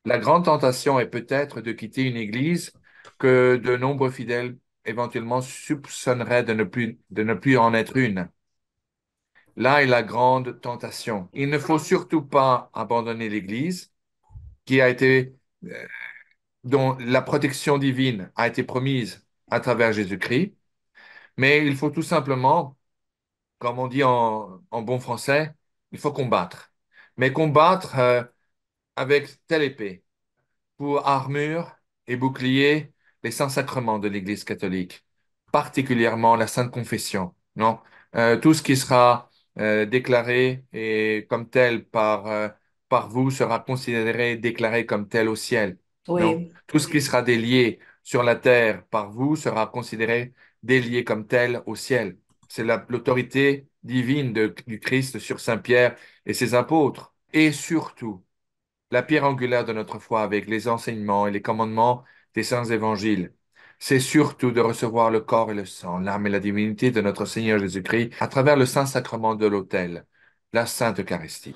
La grande tentation est peut-être de quitter une église que de nombreux fidèles éventuellement soupçonneraient de ne plus en être une. Là est la grande tentation. Il ne faut surtout pas abandonner l'église qui a été, dont la protection divine a été promise à travers Jésus-Christ, mais il faut tout simplement, comme on dit en bon français, il faut combattre. Mais combattre avec telle épée. Pour armure et bouclier les saints sacrements de l'Église catholique, particulièrement la Sainte Confession, non? Tout ce qui sera déclaré et comme tel par vous sera considéré déclaré comme tel au ciel, non? Oui, Tout ce qui sera délié sur la terre par vous sera considéré délié comme tel au ciel. C'est l'autorité divine du Christ sur Saint Pierre et ses apôtres. Et surtout, la pierre angulaire de notre foi avec les enseignements et les commandements des saints évangiles. C'est surtout de recevoir le corps et le sang, l'âme et la divinité de notre Seigneur Jésus-Christ à travers le saint sacrement de l'autel, la Sainte Eucharistie.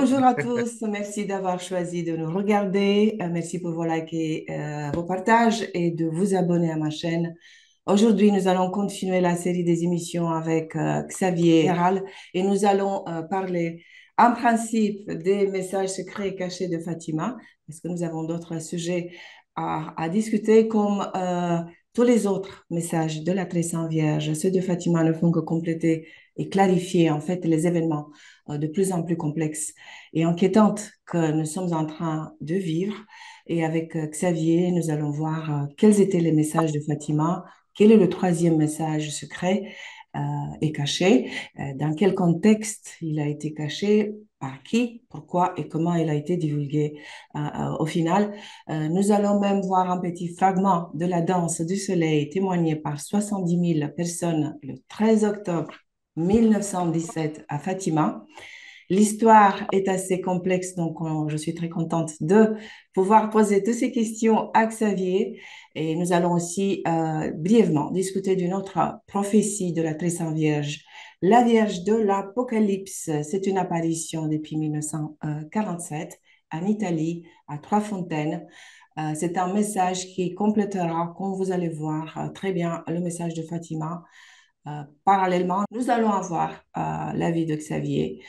bonjour à tous. Merci d'avoir choisi de nous regarder. Merci pour vos likes et vos partages et de vous abonner à ma chaîne. Aujourd'hui, nous allons continuer la série des émissions avec Xavier Héral et nous allons parler en principe des messages secrets et cachés de Fatima parce que nous avons d'autres sujets à discuter comme tous les autres messages de la très Sainte Vierge. Ceux de Fatima ne font que compléter et clarifier en fait les événements de plus en plus complexes et inquiétantes que nous sommes en train de vivre. Et avec Xavier, nous allons voir quels étaient les messages de Fatima, quel est le troisième message secret et caché, dans quel contexte il a été caché, par qui, pourquoi et comment il a été divulgué. Au final, nous allons même voir un petit fragment de la danse du soleil témoigné par 70 000 personnes le 13 octobre 1917 à Fatima. L'histoire est assez complexe, donc je suis très contente de pouvoir poser toutes ces questions à Xavier. Et nous allons aussi brièvement discuter d'une autre prophétie de la très Sainte Vierge, la Vierge de l'Apocalypse. C'est une apparition depuis 1947 en Italie, à Trois-Fontaines. C'est un message qui complétera, comme vous allez voir très bien, le message de Fatima. Parallèlement, nous allons avoir l'avis de Xavier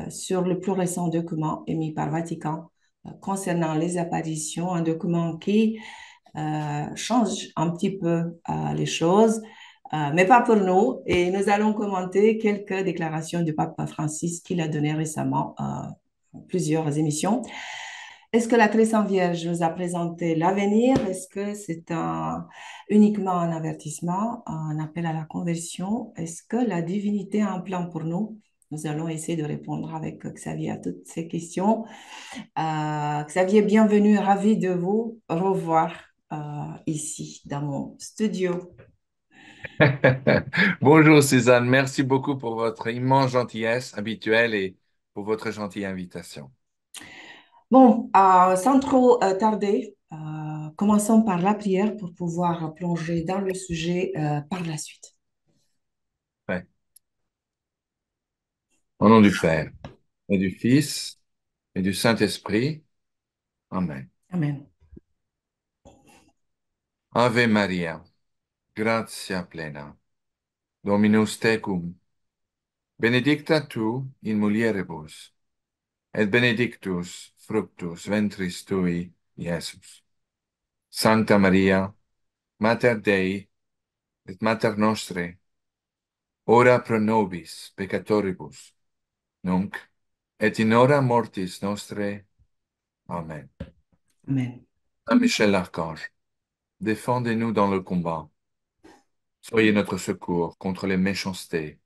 sur le plus récent document émis par Vatican concernant les apparitions, un document qui change un petit peu les choses, mais pas pour nous. Et nous allons commenter quelques déclarations du pape Francis qu'il a données récemment, plusieurs émissions. Est-ce que la très Sainte Vierge nous a présenté l'avenir? Est-ce que c'est uniquement un avertissement, un appel à la conversion? Est-ce que la divinité a un plan pour nous? Nous allons essayer de répondre avec Xavier à toutes ces questions. Xavier, bienvenue, ravi de vous revoir ici dans mon studio. Bonjour Suzanne, merci beaucoup pour votre immense gentillesse habituelle et pour votre gentille invitation. Bon, sans trop tarder, commençons par la prière pour pouvoir plonger dans le sujet par la suite. Ouais. Au nom du Père et du Fils et du Saint-Esprit, Amen. Amen. Ave Maria, gratia plena, Dominus tecum, benedicta tu in mulieribus, et benedictus fructus ventris tui, Iesus. Sancta Maria, Mater Dei, et Mater Nostre, ora pro nobis peccatoribus, nunc et in hora mortis nostre. Amen. Amen. Saint Michel l'Archange, défendez-nous dans le combat. Soyez notre secours contre les méchancetés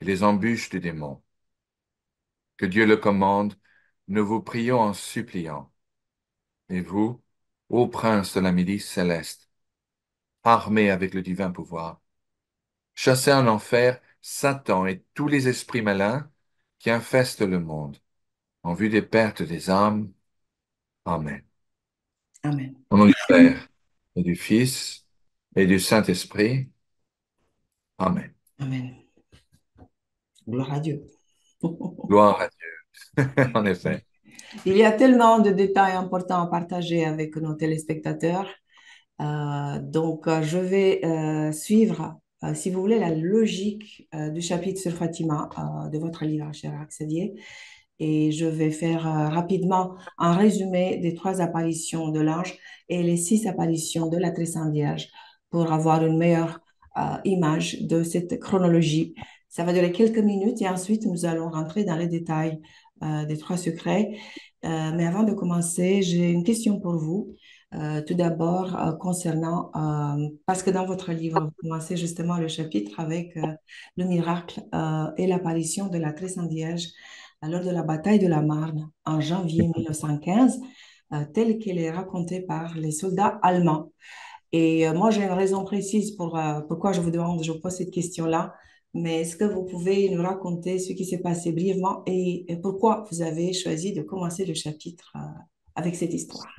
et les embûches du démon. Que Dieu le commande, nous vous prions en suppliant. Et vous, ô prince de la milice céleste, armé avec le divin pouvoir, chassez en enfer Satan et tous les esprits malins qui infestent le monde, en vue des pertes des âmes. Amen. Amen. Au nom du Père et du Fils et du Saint-Esprit. Amen. Amen. Gloire à Dieu. Gloire à Dieu, en effet. Il y a tellement de détails importants à partager avec nos téléspectateurs. Je vais suivre, si vous voulez, la logique du chapitre sur Fatima de votre livre, cher Axelier. Et je vais faire rapidement un résumé des trois apparitions de l'ange et les six apparitions de la très sainte Vierge pour avoir une meilleure image de cette chronologie. Ça va durer quelques minutes et ensuite nous allons rentrer dans les détails des trois secrets. Mais avant de commencer, j'ai une question pour vous. Tout d'abord, concernant, parce que dans votre livre, vous commencez justement le chapitre avec le miracle et l'apparition de la très sainte Vierge lors de la bataille de la Marne en janvier 1915, telle qu'elle est racontée par les soldats allemands. Et moi, j'ai une raison précise pour pourquoi je vous demande, je vous pose cette question-là. Mais est-ce que vous pouvez nous raconter ce qui s'est passé brièvement et pourquoi vous avez choisi de commencer le chapitre avec cette histoire?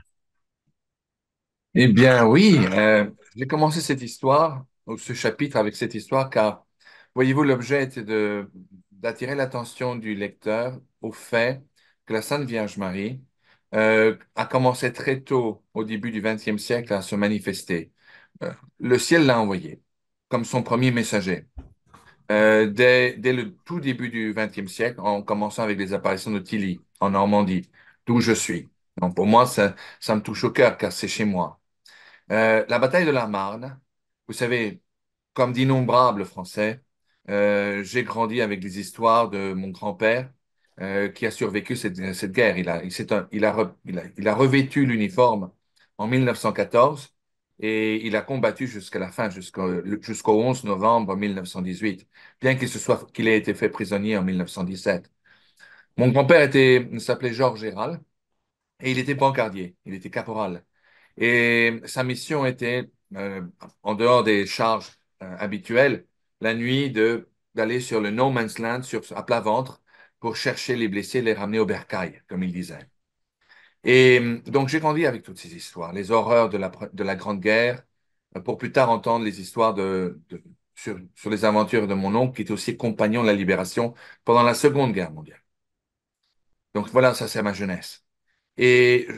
Eh bien, oui, j'ai commencé cette histoire, ou ce chapitre avec cette histoire, car, voyez-vous, l'objet était d'attirer l'attention du lecteur au fait que la Sainte Vierge Marie a commencé très tôt, au début du XXe siècle, à se manifester. Le ciel l'a envoyé comme son premier messager. Dès le tout début du XXe siècle, en commençant avec les apparitions de Tilly, en Normandie, d'où je suis. Donc, pour moi, ça me touche au cœur, car c'est chez moi. La bataille de la Marne, vous savez, comme d'innombrables Français, j'ai grandi avec les histoires de mon grand-père qui a survécu cette guerre. Il a revêtu l'uniforme en 1914 et il a combattu jusqu'à la fin, jusqu'au 11 novembre 1918, bien qu'il ait été fait prisonnier en 1917. Mon grand-père s'appelait Georges Gérald et il était brancardier, il était caporal. Et sa mission était, en dehors des charges habituelles, la nuit d'aller sur le no man's land, à plat ventre, pour chercher les blessés et les ramener au bercail, comme il disait. Et donc j'ai grandi avec toutes ces histoires, les horreurs de la Grande Guerre, pour plus tard entendre les histoires sur les aventures de mon oncle, qui était aussi compagnon de la Libération pendant la Seconde Guerre mondiale. Donc voilà, ça c'est ma jeunesse. Et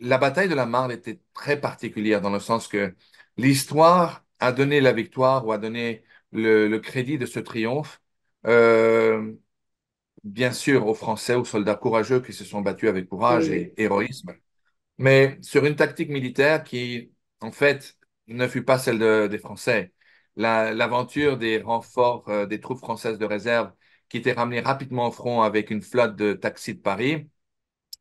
la bataille de la Marne était très particulière dans le sens que l'histoire a donné la victoire ou a donné le crédit de ce triomphe, euh, bien sûr aux Français, aux soldats courageux qui se sont battus avec courage et Oui, héroïsme, mais sur une tactique militaire qui, en fait, ne fut pas celle des Français. L'aventure des renforts des troupes françaises de réserve qui étaient ramenées rapidement au front avec une flotte de taxis de Paris.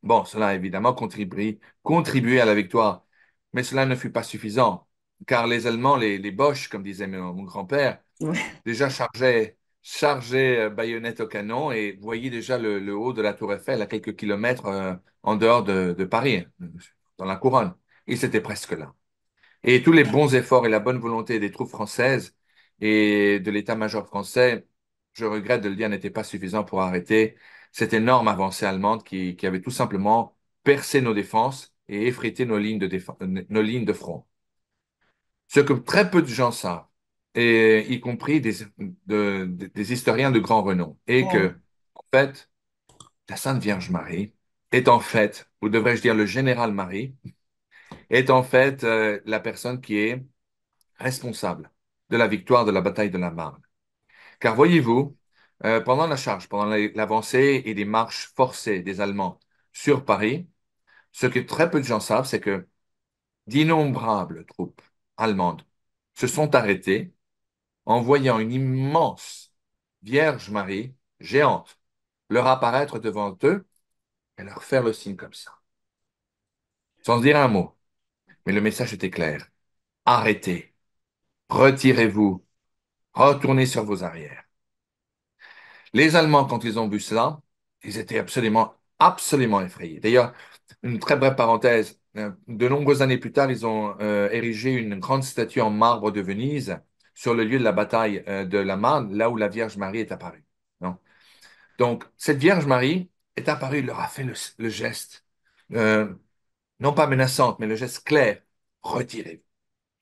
Bon, cela a évidemment contribué à la victoire, mais cela ne fut pas suffisant, car les Allemands, les Boches, comme disait mon grand-père, oui, déjà chargeaient baïonnettes au canon et voyaient déjà le haut de la Tour Eiffel à quelques kilomètres en dehors de Paris, dans la couronne. Ils étaient presque là. Et tous les bons efforts et la bonne volonté des troupes françaises et de l'état-major français, je regrette de le dire, n'étaient pas suffisants pour arrêter cette énorme avancée allemande qui avait tout simplement percé nos défenses et effrité nos lignes de front. Ce que très peu de gens savent, et y compris des historiens de grand renom, est oui, que, en fait, la Sainte Vierge Marie est en fait, ou devrais-je dire le général Marie, est en fait la personne qui est responsable de la victoire de la bataille de la Marne. Car voyez-vous, pendant la charge, pendant l'avancée et les marches forcées des Allemands sur Paris, ce que très peu de gens savent, c'est que d'innombrables troupes allemandes se sont arrêtées en voyant une immense Vierge Marie géante leur apparaître devant eux et leur faire le signe comme ça, sans dire un mot. Mais le message était clair. Arrêtez, retirez-vous, retournez sur vos arrières. Les Allemands, quand ils ont vu cela, ils étaient absolument effrayés. D'ailleurs, une très brève parenthèse, de nombreuses années plus tard, ils ont érigé une grande statue en marbre de Venise sur le lieu de la bataille de la Marne, là où la Vierge Marie est apparue. Non. Donc, cette Vierge Marie est apparue, il leur a fait le geste, euh, non pas menaçante, mais le geste clair, retirez,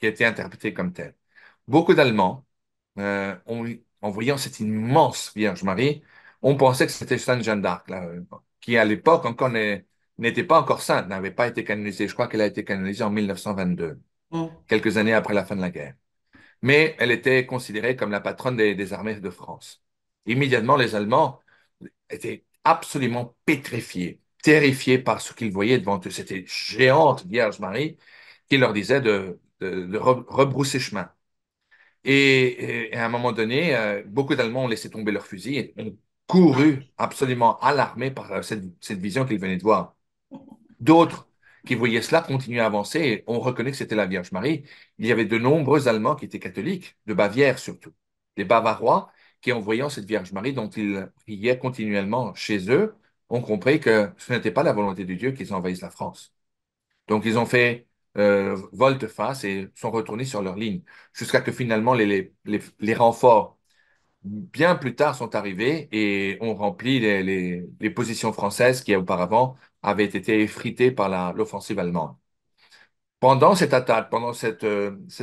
qui a été interprété comme tel. Beaucoup d'Allemands ont en voyant cette immense Vierge Marie, on pensait que c'était Sainte Jeanne d'Arc, là, qui à l'époque encore n'était pas encore sainte, n'avait pas été canonisée. Je crois qu'elle a été canonisée en 1922, Mm. quelques années après la fin de la guerre. Mais elle était considérée comme la patronne des armées de France. Immédiatement, les Allemands étaient absolument pétrifiés, terrifiés par ce qu'ils voyaient devant eux. C'était une géante Vierge Marie qui leur disait de rebrousser chemin. Et à un moment donné, beaucoup d'Allemands ont laissé tomber leurs fusils et ont couru absolument alarmés par cette vision qu'ils venaient de voir. D'autres qui voyaient cela continuaient à avancer et on reconnaît que c'était la Vierge Marie. Il y avait de nombreux Allemands qui étaient catholiques, de Bavière surtout. Les Bavarois, qui en voyant cette Vierge Marie dont ils priaient continuellement chez eux, ont compris que ce n'était pas la volonté de Dieu qu'ils envahissent la France. Donc ils ont fait volte-face et sont retournés sur leur ligne, jusqu'à que finalement les renforts, bien plus tard, sont arrivés et ont rempli les positions françaises qui auparavant avaient été effritées par l'offensive allemande. Pendant cette attaque, pendant cette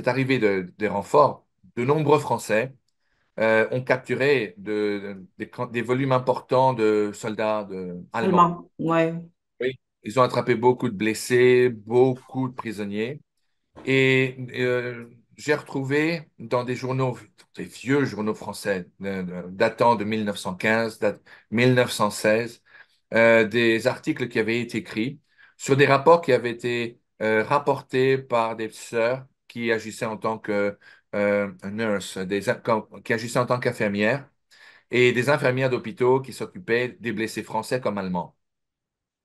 arrivée des renforts, de nombreux Français ont capturé des volumes importants de soldats allemands. Allemand, ouais. Oui. Ils ont attrapé beaucoup de blessés, beaucoup de prisonniers. Et j'ai retrouvé dans des journaux, des vieux journaux français datant de 1915, 1916, des articles qui avaient été écrits sur des rapports qui avaient été rapportés par des sœurs qui agissaient en tant que nurse, qui agissaient en tant qu'infirmières et des infirmières d'hôpitaux qui s'occupaient des blessés français comme allemands.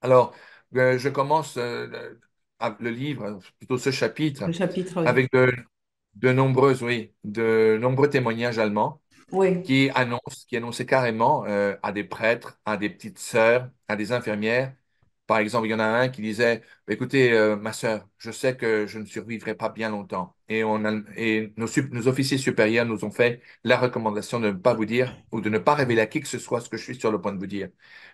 Alors, je commence le livre, plutôt ce Le chapitre, chapitre, oui. avec de nombreux témoignages allemands Oui, qui annonçaient carrément à des prêtres, à des petites sœurs, à des infirmières. Par exemple, il y en a un qui disait, écoutez, ma sœur, je sais que je ne survivrai pas bien longtemps. Et nos officiers supérieurs nous ont fait la recommandation de ne pas vous dire ou de ne pas révéler à qui que ce soit ce que je suis sur le point de vous dire.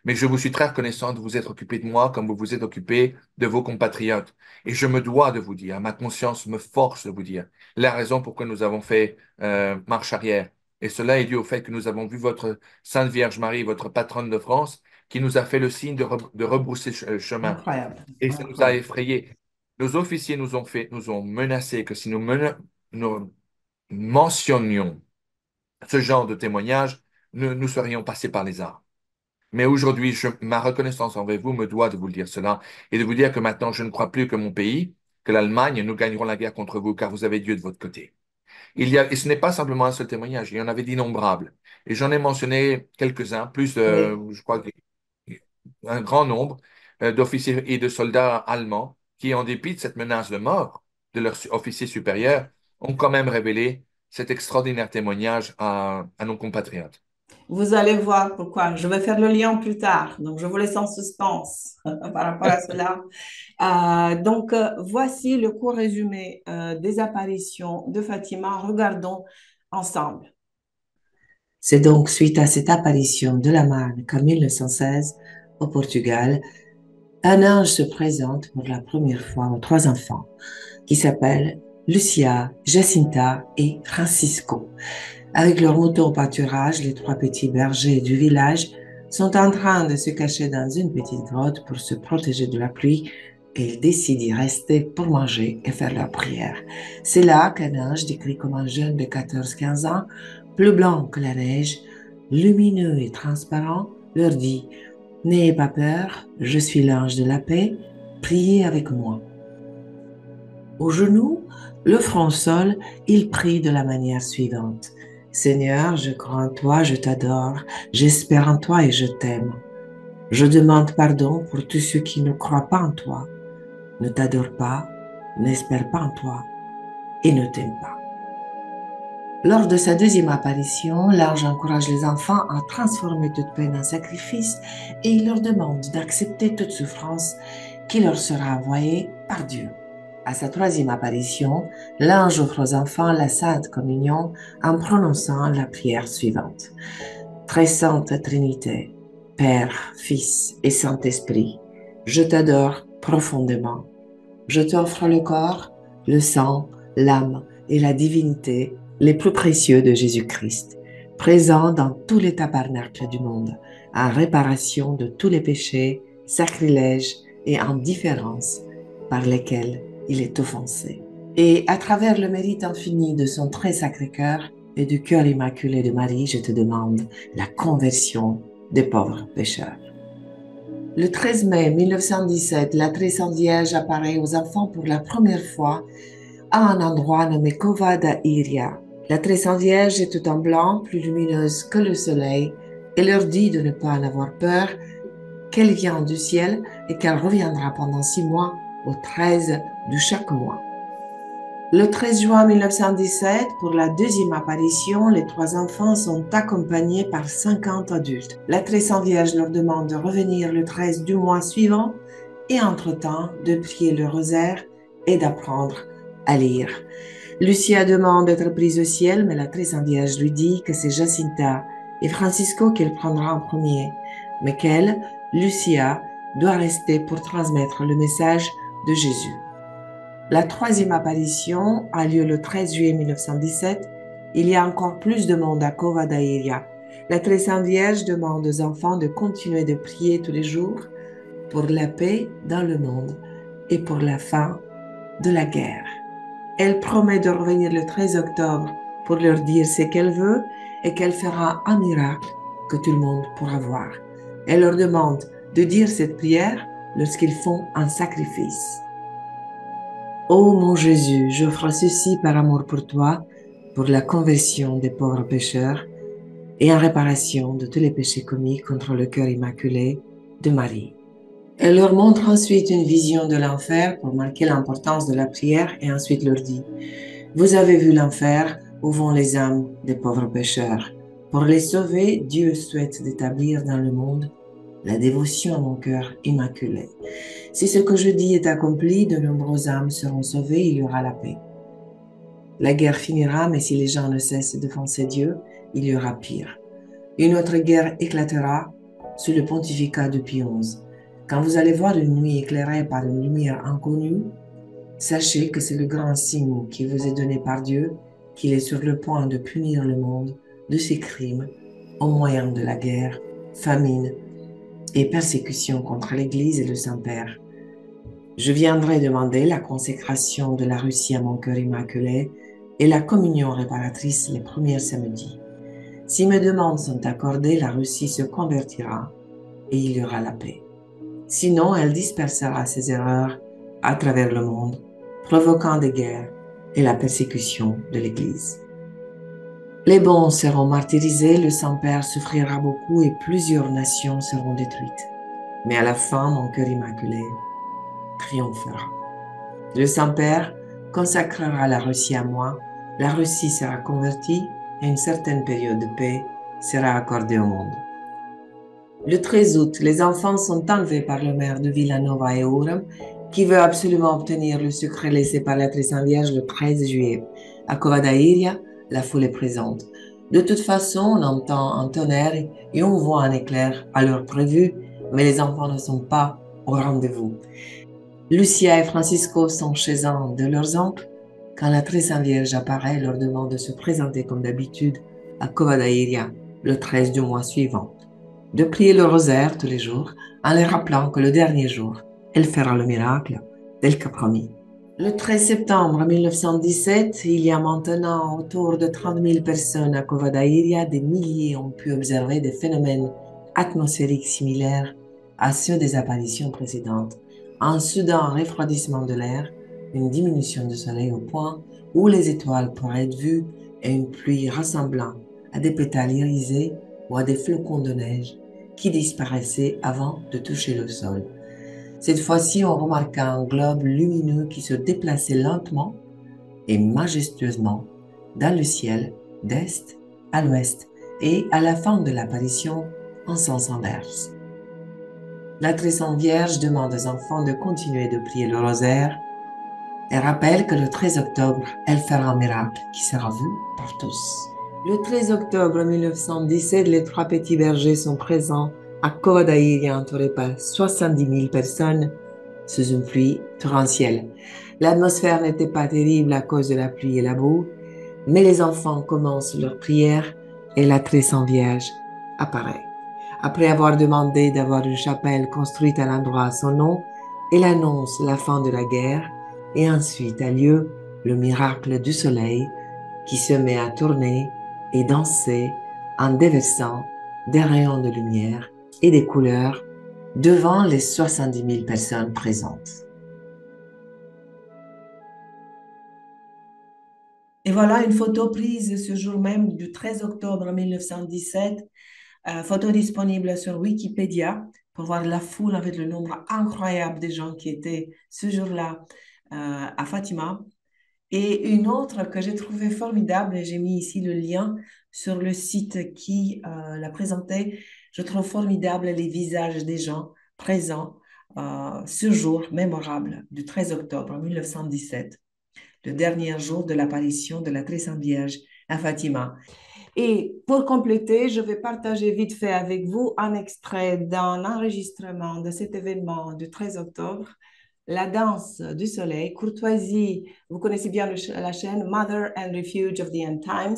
Mais je vous suis très reconnaissant de vous être occupé de moi comme vous vous êtes occupé de vos compatriotes. Et je me dois de vous dire, ma conscience me force de vous dire la raison pourquoi nous avons fait marche arrière. Et cela est dû au fait que nous avons vu votre Sainte Vierge Marie, votre patronne de France, qui nous a fait le signe de rebrousser chemin. incroyable, Et ça nous a incroyable. effrayés. Nos officiers nous ont menacés que si nous mentionnions ce genre de témoignage, nous serions passés par les armes. Mais aujourd'hui, ma reconnaissance envers vous me doit de vous le dire cela et de vous dire que maintenant, je ne crois plus que mon pays, que l'Allemagne, nous gagnerons la guerre contre vous car vous avez Dieu de votre côté. Et ce n'est pas simplement un seul témoignage, il y en avait d'innombrables. Et j'en ai mentionné quelques-uns, plus, Oui. je crois, un grand nombre d'officiers et de soldats allemands qui, en dépit de cette menace de mort de leurs officiers supérieurs, ont quand même révélé cet extraordinaire témoignage à nos compatriotes. Vous allez voir pourquoi. Je vais faire le lien plus tard. Donc, je vous laisse en suspens par rapport à cela. Voici le court résumé des apparitions de Fatima. Regardons ensemble. C'est donc suite à cette apparition de la Marne qu'en 1916, au Portugal, un ange se présente pour la première fois aux trois enfants qui s'appellent Lucia, Jacinta et Francisco. Avec leur moto au pâturage, les trois petits bergers du village sont en train de se cacher dans une petite grotte pour se protéger de la pluie et ils décident d'y rester pour manger et faire leur prière. C'est là qu'un ange décrit comme un jeune de 14-15 ans, plus blanc que la neige, lumineux et transparent, leur dit « N'ayez pas peur, je suis l'ange de la paix, priez avec moi. » Au genou, le front au sol, il prie de la manière suivante. Seigneur, je crois en toi, je t'adore, j'espère en toi et je t'aime. Je demande pardon pour tous ceux qui ne croient pas en toi, ne t'adorent pas, n'espèrent pas en toi et ne t'aiment pas. Lors de sa deuxième apparition, l'ange encourage les enfants à transformer toute peine en sacrifice et il leur demande d'accepter toute souffrance qui leur sera envoyée par Dieu. À sa troisième apparition, l'ange offre aux enfants la Sainte Communion en prononçant la prière suivante. Très Sainte Trinité, Père, Fils et Saint-Esprit, je t'adore profondément. Je t'offre le corps, le sang, l'âme et la divinité les plus précieux de Jésus-Christ. présent dans tous les tabernacles du monde, en réparation de tous les péchés, sacrilèges et indifférences par lesquels il est offensé. Et à travers le mérite infini de son très sacré cœur et du cœur immaculé de Marie, je te demande la conversion des pauvres pécheurs. Le 13 mai 1917, la très sainte Vierge apparaît aux enfants pour la première fois à un endroit nommé Cova da Iria. La très sainte Vierge est tout en blanc, plus lumineuse que le soleil, et leur dit de ne pas en avoir peur, qu'elle vient du ciel et qu'elle reviendra pendant 6 mois au 13 de chaque mois. Le 13 juin 1917, pour la deuxième apparition, les 3 enfants sont accompagnés par 50 adultes. La très sainte Vierge leur demande de revenir le 13 du mois suivant et entre-temps de prier le rosaire et d'apprendre à lire. Lucia demande d'être prise au ciel, mais la très sainte Vierge lui dit que c'est Jacinta et Francisco qu'elle prendra en premier, mais qu'elle, Lucia, doit rester pour transmettre le message de Jésus. La troisième apparition a lieu le 13 juillet 1917. Il y a encore plus de monde à Cova da Iria. La très sainte Vierge demande aux enfants de continuer de prier tous les jours pour la paix dans le monde et pour la fin de la guerre. Elle promet de revenir le 13 octobre pour leur dire ce qu'elle veut et qu'elle fera un miracle que tout le monde pourra voir. Elle leur demande de dire cette prière lorsqu'ils font un sacrifice. Ô mon Jésus, j'offre ceci par amour pour toi, pour la conversion des pauvres pécheurs et en réparation de tous les péchés commis contre le cœur immaculé de Marie. Elle leur montre ensuite une vision de l'enfer pour marquer l'importance de la prière et ensuite leur dit: vous avez vu l'enfer où vont les âmes des pauvres pécheurs. Pour les sauver, Dieu souhaite d'établir dans le monde la dévotion à mon cœur immaculé. Si ce que je dis est accompli, de nombreuses âmes seront sauvées, il y aura la paix. La guerre finira, mais si les gens ne cessent d'offenser Dieu, il y aura pire. Une autre guerre éclatera sous le pontificat de Pie XI. Quand vous allez voir une nuit éclairée par une lumière inconnue, sachez que c'est le grand signe qui vous est donné par Dieu, qu'il est sur le point de punir le monde de ses crimes au moyen de la guerre, famine et persécution contre l'Église et le Saint-Père. Je viendrai demander la consécration de la Russie à mon cœur immaculé et la communion réparatrice les premiers samedis. Si mes demandes sont accordées, la Russie se convertira et il y aura la paix. Sinon, elle dispersera ses erreurs à travers le monde, provoquant des guerres et la persécution de l'Église. Les bons seront martyrisés, le Saint-Père souffrira beaucoup et plusieurs nations seront détruites. Mais à la fin, mon cœur immaculé triomphera. Le Saint-Père consacrera la Russie à moi, la Russie sera convertie et une certaine période de paix sera accordée au monde. Le 13 août, les enfants sont enlevés par le maire de Villanova et Aurum, qui veut absolument obtenir le secret laissé par la très sainte Vierge le 13 juillet. À Cova da Iria, la foule est présente. De toute façon, on entend un tonnerre et on voit un éclair à l'heure prévue, mais les enfants ne sont pas au rendez-vous. Lucia et Francisco sont chez un de leurs oncles. Quand la très sainte Vierge apparaît, leur demande de se présenter comme d'habitude à Cova da Iria le 13 du mois suivant, de prier le rosaire tous les jours en les rappelant que le dernier jour, elle fera le miracle tel que promis. Le 13 septembre 1917, il y a maintenant autour de 30 000 personnes à Cova da Iria. Des milliers ont pu observer des phénomènes atmosphériques similaires à ceux des apparitions précédentes. Un soudain refroidissement de l'air, une diminution du soleil au point où les étoiles pourraient être vues et une pluie ressemblant à des pétales irisés ou à des flocons de neige qui disparaissaient avant de toucher le sol. Cette fois-ci, on remarqua un globe lumineux qui se déplaçait lentement et majestueusement dans le ciel d'est à l'ouest et à la fin de l'apparition en sens inverse. La très sainte Vierge demande aux enfants de continuer de prier le rosaire et rappelle que le 13 octobre, elle fera un miracle qui sera vu par tous. Le 13 octobre 1917, les 3 petits bergers sont présents à Cova da Iria, entourés par 70 000 personnes sous une pluie torrentielle. L'atmosphère n'était pas terrible à cause de la pluie et la boue, mais les enfants commencent leur prière et la très sainte Vierge apparaît. Après avoir demandé d'avoir une chapelle construite à l'endroit à son nom, elle annonce la fin de la guerre et ensuite a lieu le miracle du soleil qui se met à tourner et danser en déversant des rayons de lumière et des couleurs devant les 70 000 personnes présentes. Et voilà une photo prise ce jour même du 13 octobre 1917, photo disponible sur Wikipédia pour voir la foule avec le nombre incroyable de gens qui étaient ce jour-là à Fatima. Et une autre que j'ai trouvée formidable, et j'ai mis ici le lien sur le site qui la présentait, je trouve formidable les visages des gens présents ce jour mémorable du 13 octobre 1917, le dernier jour de l'apparition de la Très Sainte Vierge à Fatima. Et pour compléter, je vais partager vite fait avec vous un extrait d'un enregistrement de cet événement du 13 octobre, la danse du soleil, courtoisie. Vous connaissez bien la chaîne Mother and Refuge of the End Times.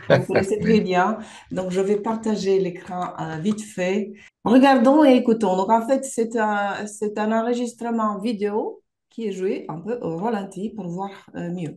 Vous connaissez très Oui. bien. Donc, je vais partager l'écran vite fait. Regardons et écoutons. Donc, en fait, c'est un enregistrement vidéo qui est joué un peu au ralenti pour voir mieux.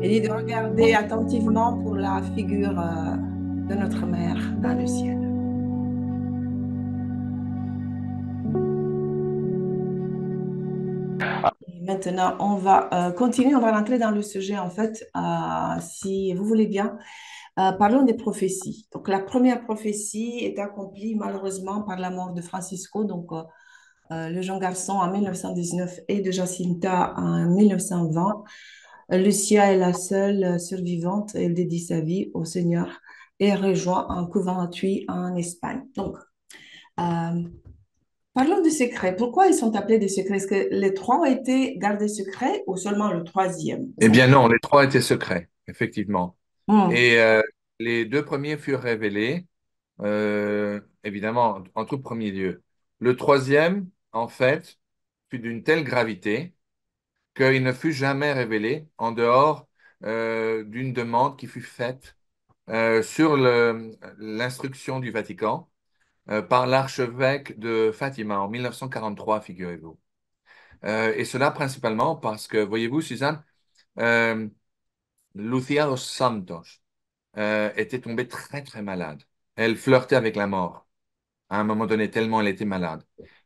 Et de regarder attentivement pour la figure de notre mère dans le ciel. Et maintenant, on va continuer, on va rentrer dans le sujet en fait, si vous voulez bien. Parlons des prophéties. Donc, la première prophétie est accomplie malheureusement par la mort de Francisco, donc le jeune garçon en 1919 et de Jacinta en 1920. Lucia est la seule survivante. Elle dédie sa vie au Seigneur et rejoint un couvent à Tuy en Espagne. Donc, euh, parlons des secrets. Pourquoi ils sont appelés des secrets? Est-ce que les trois ont été gardés secrets ou seulement le troisième? Eh bien non, les trois étaient secrets, effectivement. Hmm. Et les deux premiers furent révélés, évidemment, en tout premier lieu. Le troisième, en fait, fut d'une telle gravité qu'il ne fut jamais révélé en dehors d'une demande qui fut faite sur l'instruction du Vatican par l'archevêque de Fatima en 1943, figurez-vous. Et cela principalement parce que, voyez-vous, Suzanne, euh, Lucia dos Santos était tombée très très malade. Elle flirtait avec la mort à un moment donné, tellement elle était malade.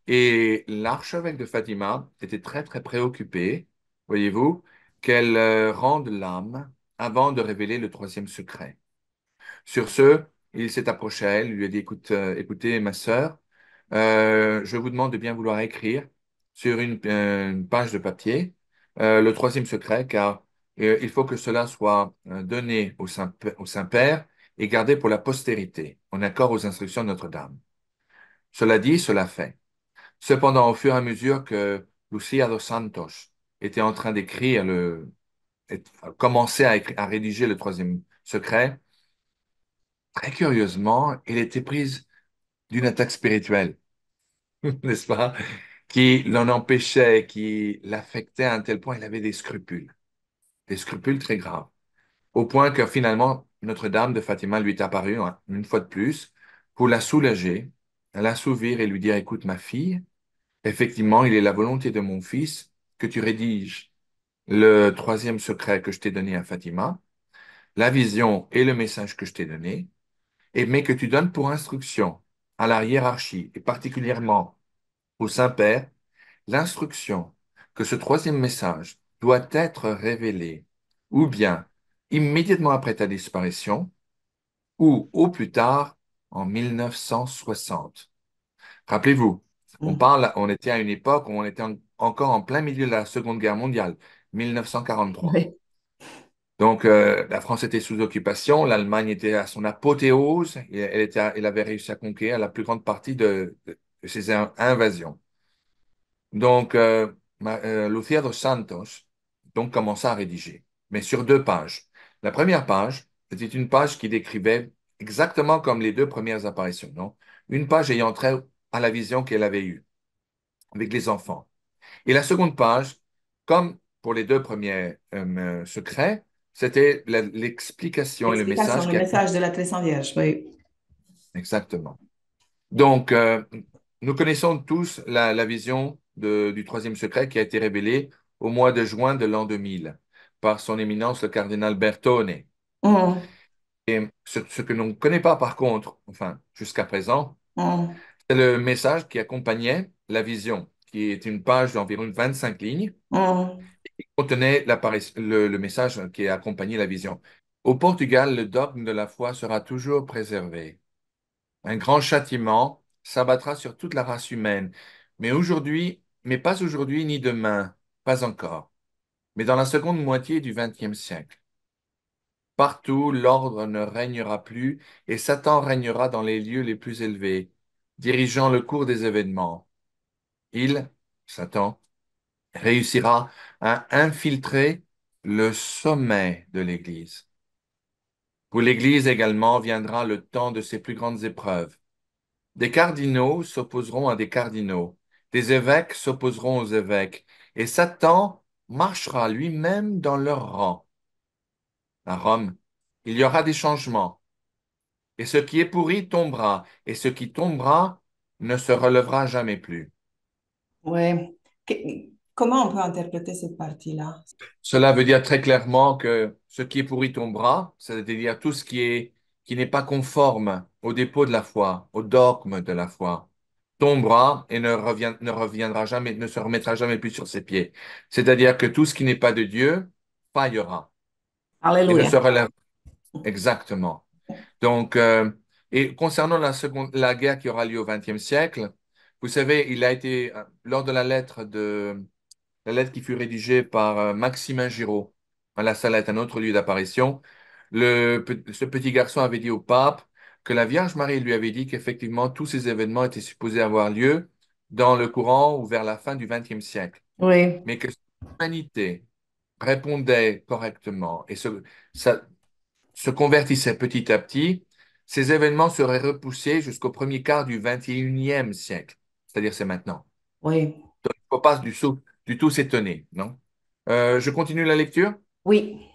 Et l'archevêque de Fatima était très très préoccupé, voyez-vous, qu'elle rende l'âme avant de révéler le troisième secret. Sur ce, il s'est approché à elle, lui a dit, écoute, écoutez, ma sœur, je vous demande de bien vouloir écrire sur une page de papier le troisième secret, car il faut que cela soit donné au Saint-Père et gardé pour la postérité, en accord aux instructions de Notre-Dame. Cela dit, cela fait. Cependant, au fur et à mesure que Lucia dos Santos était en train d'écrire commençait à rédiger le troisième secret, très curieusement, elle était prise d'une attaque spirituelle, n'est-ce pas? Qui l'en empêchait, qui l'affectait à un tel point, il avait des scrupules très graves, au point que finalement, Notre-Dame de Fatima lui est apparue hein, une fois de plus pour la soulager, l'assouvir et lui dire, écoute, ma fille, effectivement, il est la volonté de mon fils que tu rédiges le troisième secret que je t'ai donné à Fatima, la vision et le message que je t'ai donné, mais que tu donnes pour instruction à la hiérarchie et particulièrement au Saint-Père l'instruction que ce troisième message doit être révélé ou bien immédiatement après ta disparition ou au plus tard en 1960. Rappelez-vous, Hmm. on était à une époque où on était encore en plein milieu de la Seconde Guerre mondiale, 1943. Oui. Donc, la France était sous occupation, l'Allemagne était à son apothéose, et elle avait réussi à conquérir la plus grande partie de ses invasions. Donc, Luthier dos Santos donc, commença à rédiger, mais sur 2 pages. La première page, c'était une page qui décrivait exactement comme les 2 premières apparitions, non? Une page ayant trait à la vision qu'elle avait eue avec les enfants. Et la seconde page, comme pour les 2 premiers secrets, c'était l'explication et le L'explication, message le qui message de accompagnent. la très Sainte Vierge, oui. Exactement. Donc, nous connaissons tous la vision du troisième secret qui a été révélée au mois de juin de l'an 2000 par son éminence le cardinal Bertone. Mhm, Et ce que l'on ne connaît pas par contre, enfin jusqu'à présent, mhm, c'est le message qui accompagnait la vision, qui est une page d'environ 25 lignes, mhm. qui contenait le message qui a accompagné la vision. Au Portugal, le dogme de la foi sera toujours préservé. Un grand châtiment s'abattra sur toute la race humaine, mais pas aujourd'hui ni demain, pas encore, mais dans la seconde moitié du XXe siècle. Partout, l'ordre ne régnera plus et Satan régnera dans les lieux les plus élevés, dirigeant le cours des événements. Il, Satan, réussira à infiltrer le sommet de l'Église. Pour l'Église également viendra le temps de ses plus grandes épreuves. Des cardinaux s'opposeront à des cardinaux, des évêques s'opposeront aux évêques, et Satan marchera lui-même dans leur rang. À Rome, il y aura des changements, et ce qui est pourri tombera, et ce qui tombera ne se relèvera jamais plus. Ouais. Comment on peut interpréter cette partie-là? Cela veut dire très clairement que ce qui est pourri tombera, c'est-à-dire tout ce qui n'est pas conforme au dépôt de la foi, au dogme de la foi, tombera et ne reviendra jamais, ne se remettra jamais plus sur ses pieds. C'est-à-dire que tout ce qui n'est pas de Dieu faillera et ne Alléluia. se relèvera exactement. Donc, et concernant la guerre qui aura lieu au XXe siècle, vous savez, il a été, lors de la lettre qui fut rédigée par Maximin Giraud. La salle est un autre lieu d'apparition. Ce petit garçon avait dit au pape que la Vierge Marie lui avait dit qu'effectivement tous ces événements étaient supposés avoir lieu dans le courant ou vers la fin du XXe siècle, Oui, mais que si l'humanité répondait correctement et ça- se convertissait petit à petit, ces événements seraient repoussés jusqu'au premier quart du XXIe siècle, c'est-à-dire c'est maintenant. oui, Donc, il ne faut pas du tout s'étonner, non? Je continue la lecture. oui,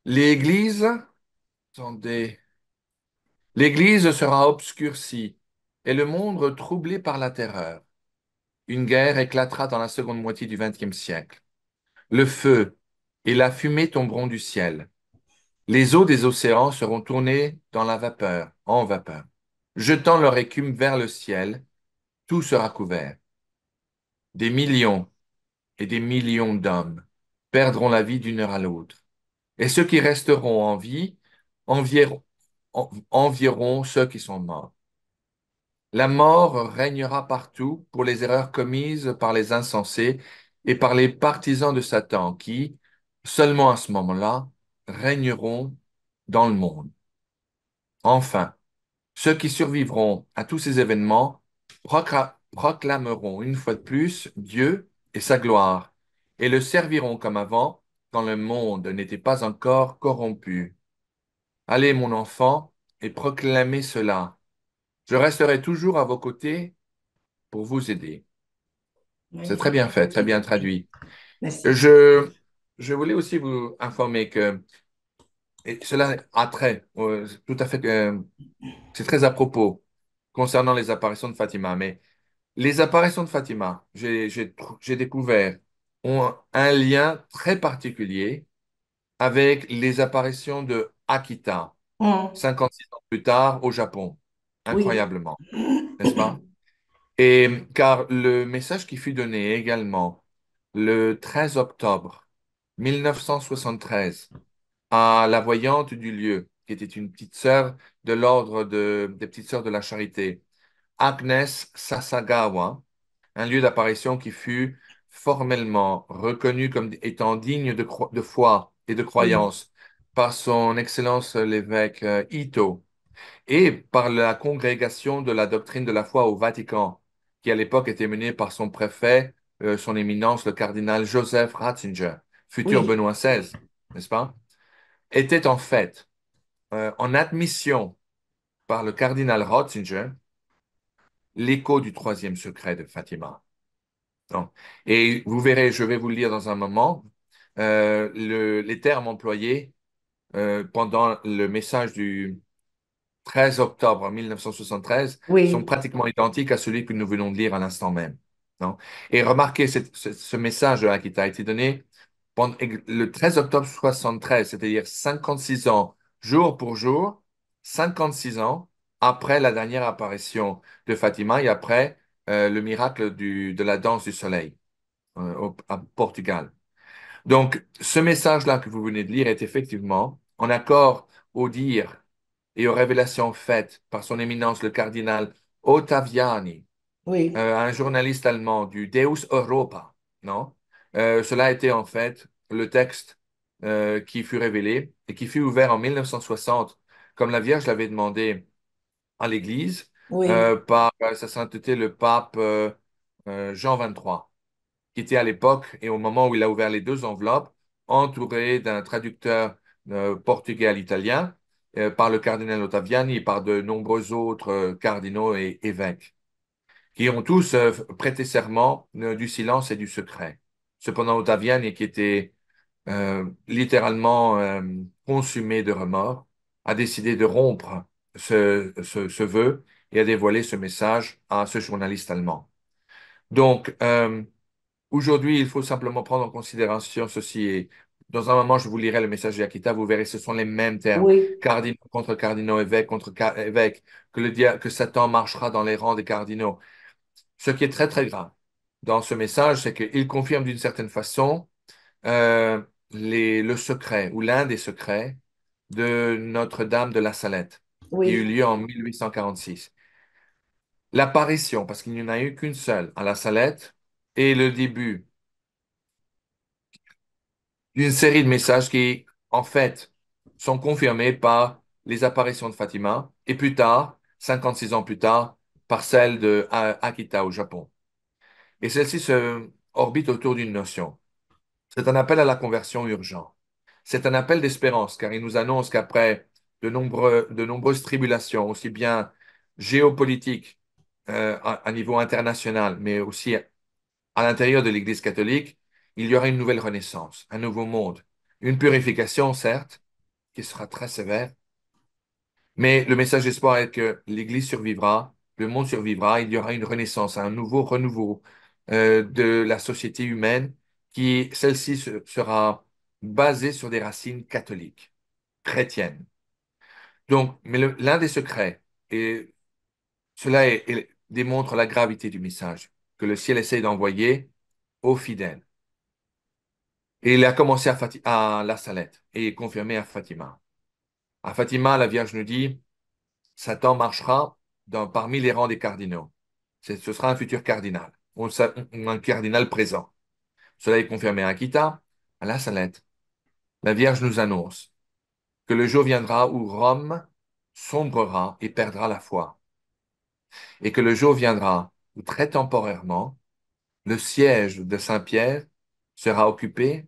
L'Église, attendez, l'Église sera obscurcie et le monde troublé par la terreur. Une guerre éclatera dans la seconde moitié du XXe siècle. Le feu et la fumée tomberont du ciel. Les eaux des océans seront tournées dans la vapeur, en vapeur. Jetant leur écume vers le ciel, tout sera couvert. Des millions et des millions d'hommes perdront la vie d'une heure à l'autre. Et ceux qui resteront en vie envieront, envieront ceux qui sont morts. La mort régnera partout pour les erreurs commises par les insensés et par les partisans de Satan qui, seulement à ce moment-là, régneront dans le monde. Enfin, ceux qui survivront à tous ces événements proclameront une fois de plus Dieu et sa gloire et le serviront comme avant quand le monde n'était pas encore corrompu. Allez, mon enfant, et proclamez cela. Je resterai toujours à vos côtés pour vous aider. C'est très magnifique. bien fait, très bien traduit. Merci. Je, je voulais aussi vous informer que, et cela a trait, tout à fait, c'est très à propos concernant les apparitions de Fatima, mais les apparitions de Fatima, j'ai découvert, ont un lien très particulier avec les apparitions de Akita, Mm, 56 ans plus tard au Japon. oui. Incroyablement, n'est-ce pas? Et car le message qui fut donné également le 13 octobre 1973 à la voyante du lieu, qui était une petite sœur de des petites sœurs de la charité, Agnes Sasagawa, un lieu d'apparition qui fut formellement reconnu comme étant digne de foi et de Oui, croyance par son Excellence l'évêque Ito et par la congrégation de la doctrine de la foi au Vatican, qui à l'époque était menée par son préfet, son éminence, le cardinal Joseph Ratzinger, futur oui, Benoît XVI, n'est-ce pas, était en fait en admission par le cardinal Ratzinger l'écho du troisième secret de Fatima. Donc, et vous verrez, je vais vous le lire dans un moment, les termes employés pendant le message du 13 octobre 1973 sont oui, pratiquement identiques à celui que nous venons de lire à l'instant même. Non? Et remarquez, ce message-là qui t'a été donné le 13 octobre 73, c'est-à-dire 56 ans, jour pour jour, 56 ans après la dernière apparition de Fatima et après le miracle de la danse du soleil à Portugal. Donc, ce message-là que vous venez de lire est effectivement en accord au dire et aux révélations faites par son éminence le cardinal Ottaviani, oui, un journaliste allemand du Deus Europa, non? Cela a été en fait le texte qui fut révélé et qui fut ouvert en 1960, comme la Vierge l'avait demandé à l'Église, oui, par sa sainteté le pape Jean 23, qui était à l'époque et au moment où il a ouvert les deux enveloppes, entouré d'un traducteur portugais à l'italien, par le cardinal Ottaviani et par de nombreux autres cardinaux et évêques, qui ont tous prêté serment du silence et du secret. Cependant, Ottaviani, qui était littéralement consumé de remords, a décidé de rompre ce vœu et a dévoilé ce message à ce journaliste allemand. Donc, aujourd'hui, il faut simplement prendre en considération ceci. Et dans un moment, je vous lirai le message d'Akita. Vous verrez, ce sont les mêmes termes. oui, Cardinaux contre cardinaux, évêques contre évêques, que Satan marchera dans les rangs des cardinaux. Ce qui est très, très grave dans ce message, c'est qu'il confirme d'une certaine façon euh, le secret ou l'un des secrets de Notre-Dame de la Salette, qui eut oui, lieu en 1846. L'apparition, parce qu'il n'y en a eu qu'une seule à la Salette, et le début d'une série de messages qui, en fait, sont confirmés par les apparitions de Fatima et plus tard, 56 ans plus tard, par celle de Akita au Japon. Et celle-ci se orbite autour d'une notion. C'est un appel à la conversion urgent. C'est un appel d'espérance, car il nous annonce qu'après de nombreuses tribulations, aussi bien géopolitiques à niveau international, mais aussi à l'intérieur de l'Église catholique, il y aura une nouvelle renaissance, un nouveau monde, une purification, certes, qui sera très sévère, mais le message d'espoir est que l'Église survivra, le monde survivra, il y aura une renaissance, un nouveau renouveau de la société humaine qui, celle-ci, sera basée sur des racines catholiques, chrétiennes. Donc, mais l'un des secrets, et cela démontre la gravité du message que le ciel essaie d'envoyer aux fidèles. Et il a commencé à La Salette et est confirmé à Fatima. À Fatima, la Vierge nous dit, Satan marchera parmi les rangs des cardinaux. Ce sera un futur cardinal, ou un cardinal présent. Cela est confirmé à Akita, à La Salette. La Vierge nous annonce que le jour viendra où Rome sombrera et perdra la foi, et que le jour viendra où très temporairement, le siège de Saint-Pierre sera occupé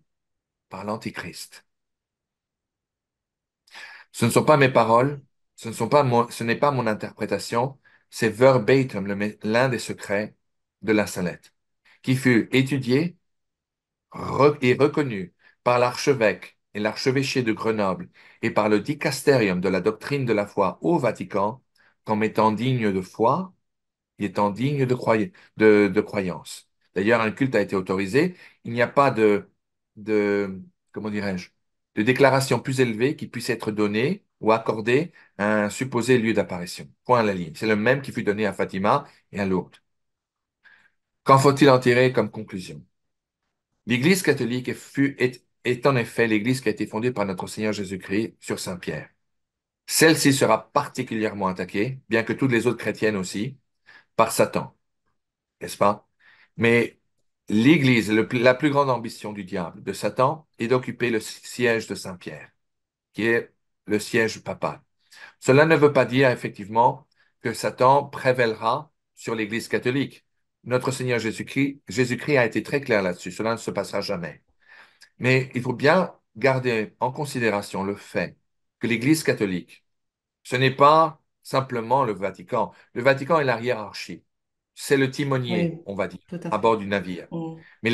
par l'Antichrist. Ce ne sont pas mes paroles, ce n'est pas mon interprétation, c'est verbatim l'un des secrets de la Salette, qui fut étudié et reconnu par l'archevêque et l'archevêché de Grenoble et par le dicasterium de la doctrine de la foi au Vatican comme étant digne de foi et étant digne de croyance. D'ailleurs, un culte a été autorisé. Il n'y a pas de, comment dirais-je, de déclaration plus élevée qui puisse être donnée ou accordée à un supposé lieu d'apparition. Point à la ligne. C'est le même qui fut donné à Fatima et à Lourdes. Qu'en faut-il en tirer comme conclusion? L'Église catholique est en effet l'Église qui a été fondée par notre Seigneur Jésus-Christ sur Saint-Pierre. Celle-ci sera particulièrement attaquée, bien que toutes les autres chrétiennes aussi, par Satan, n'est-ce pas? Mais l'Église, la plus grande ambition du diable, de Satan, est d'occuper le siège de Saint-Pierre, qui est le siège papal. Cela ne veut pas dire effectivement que Satan prévélera sur l'Église catholique. Notre Seigneur Jésus-Christ a été très clair là-dessus. Cela ne se passera jamais. Mais il faut bien garder en considération le fait que l'Église catholique, ce n'est pas simplement le Vatican. Le Vatican est la hiérarchie. C'est le timonier, Oui, on va dire, tout à à fait. bord du navire. Mm. Mais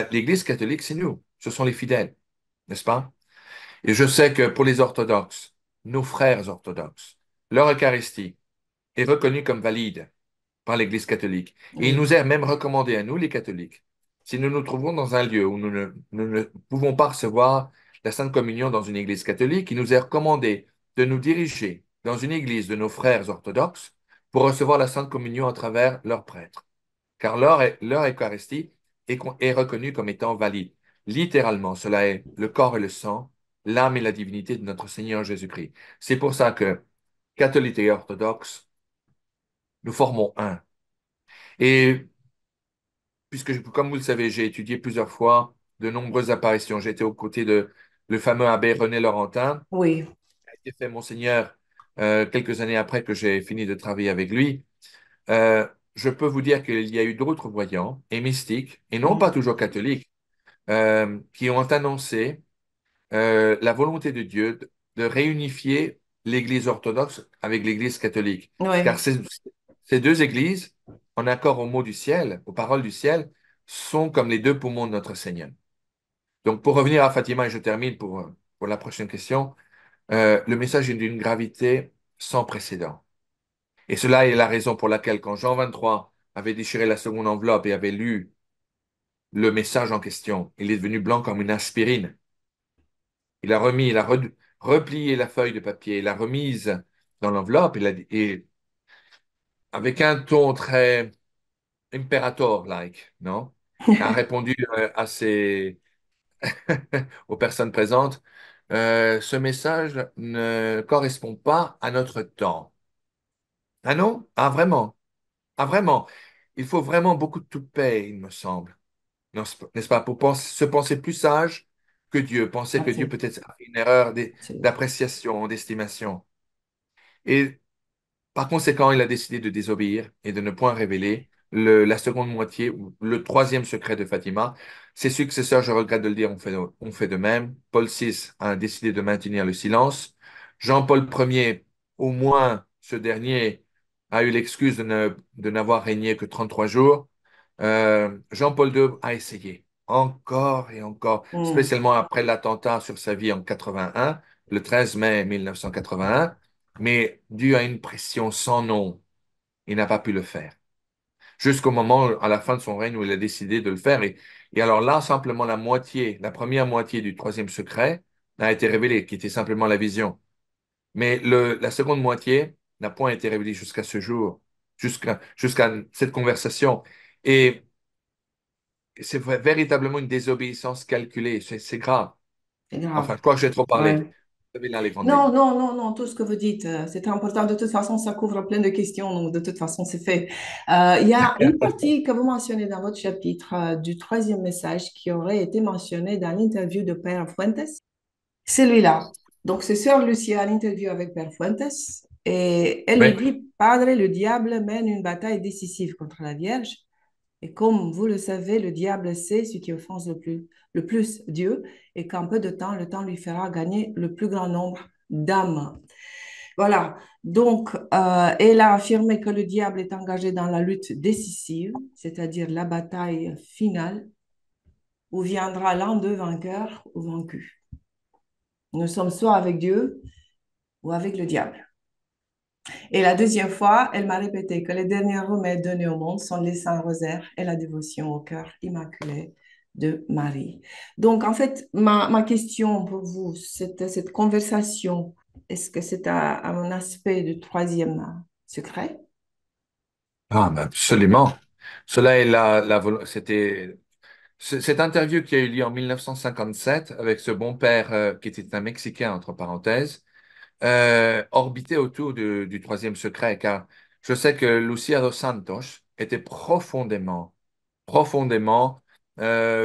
l'Église catholique, c'est nous. Ce sont les fidèles, n'est-ce pas? Et je sais que pour les orthodoxes, nos frères orthodoxes, leur Eucharistie est reconnue comme valide par l'Église catholique. Et il Oui, nous est même recommandé à nous, les catholiques, si nous nous trouvons dans un lieu où nous ne pouvons pas recevoir la Sainte Communion dans une Église catholique, il nous est recommandé de nous diriger dans une église de nos frères orthodoxes pour recevoir la Sainte Communion à travers leurs prêtres. Car leur Eucharistie est reconnue comme étant valide. Littéralement, cela est le corps et le sang, l'âme et la divinité de notre Seigneur Jésus-Christ. C'est pour ça que catholiques et orthodoxes, nous formons un. Et puisque, comme vous le savez, j'ai étudié plusieurs fois de nombreuses apparitions. J'étais aux côtés de le fameux abbé René Laurentin, oui. qui a été fait Monseigneur quelques années après que j'ai fini de travailler avec lui. Je peux vous dire qu'il y a eu d'autres voyants et mystiques, et non pas Mm. toujours catholiques, qui ont annoncé la volonté de Dieu de réunifier l'Église orthodoxe avec l'Église catholique. Car Oui, ces deux églises, en accord aux mots du ciel, aux paroles du ciel, sont comme les deux poumons de notre Seigneur. Donc, pour revenir à Fatima, et je termine pour la prochaine question, le message est d'une gravité sans précédent. Et cela est la raison pour laquelle, quand Jean 23 avait déchiré la seconde enveloppe et avait lu le message en question, il est devenu blanc comme une aspirine. Il a replié la feuille de papier, il l'a remise dans l'enveloppe et avec un ton très imperator-like, non? A répondu aux personnes présentes, ce message ne correspond pas à notre temps. Ah non? Ah vraiment? Ah vraiment? Il faut vraiment beaucoup de toute paix, il me semble. Non, n'est-ce pas? Pour se penser plus sage que Dieu, penser que Dieu absolument. peut-être a fait une erreur Absolument. d'appréciation, d'estimation. Et par conséquent, il a décidé de désobéir et de ne point révéler la seconde moitié ou le troisième secret de Fatima. Ses successeurs, je regrette de le dire, ont fait de même. Paul VI a décidé de maintenir le silence. Jean-Paul Ier, au moins ce dernier, a eu l'excuse de n'avoir régné que 33 jours. Jean-Paul II a essayé encore et encore, Mm. spécialement après l'attentat sur sa vie en 81, le 13 mai 1981, mais dû à une pression sans nom, il n'a pas pu le faire. Jusqu'au moment, à la fin de son règne, où il a décidé de le faire. Et alors là, simplement la moitié, la première moitié du troisième secret a été révélée, qui était simplement la vision. Mais la seconde moitié n'a point été révélée jusqu'à ce jour, jusqu'à cette conversation. Et c'est véritablement une désobéissance calculée. C'est grave. C'est grave. Enfin, je crois que j'ai trop parlé. Ouais. Vous savez là les grandes lignes. Non, non, non, non, tout ce que vous dites, c'est important. De toute façon, ça couvre plein de questions, donc de toute façon, c'est fait. Il y a une partie que vous mentionnez dans votre chapitre du troisième message qui aurait été mentionné dans l'interview de Père Fuentes. Celui-là. Donc, c'est Sœur Lucia à l'interview avec Père Fuentes et elle lui Oui. dit, Padre, le diable mène une bataille décisive contre la Vierge. Et comme vous le savez, le diable sait ce qui offense le plus Dieu et qu'en peu de temps, le temps lui fera gagner le plus grand nombre d'âmes. Voilà. Donc, elle a affirmé que le diable est engagé dans la lutte décisive, c'est-à-dire la bataille finale, où viendra l'un d'eux vainqueur ou vaincu. Nous sommes soit avec Dieu ou avec le diable. Et la deuxième fois, elle m'a répété que les derniers remèdes donnés au monde sont les saints rosaires et la dévotion au cœur immaculé de Marie. Donc, en fait, ma question pour vous, cette conversation, est-ce que c'est un aspect du troisième secret? Ah, ben absolument. Cela est cette interview qui a eu lieu en 1957 avec ce bon père qui était un Mexicain, entre parenthèses, orbitait autour du troisième secret, car je sais que Lucia dos Santos était profondément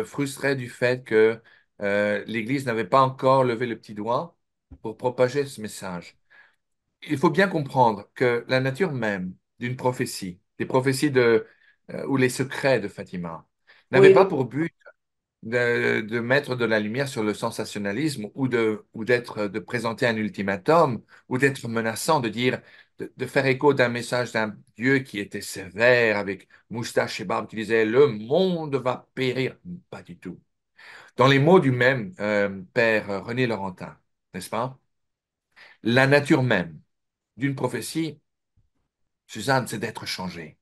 frustré du fait que l'Église n'avait pas encore levé le petit doigt pour propager ce message. Il faut bien comprendre que la nature même d'une prophétie, des prophéties ou les secrets de Fatima, n'avaient Oui, pas pour but de mettre de la lumière sur le sensationnalisme de présenter un ultimatum ou d'être menaçant, de faire écho d'un message d'un Dieu qui était sévère avec moustache et barbe qui disait le monde va périr. Pas du tout. Dans les mots du même père René Laurentin, n'est-ce pas? La nature même d'une prophétie, Suzanne, c'est d'être changé.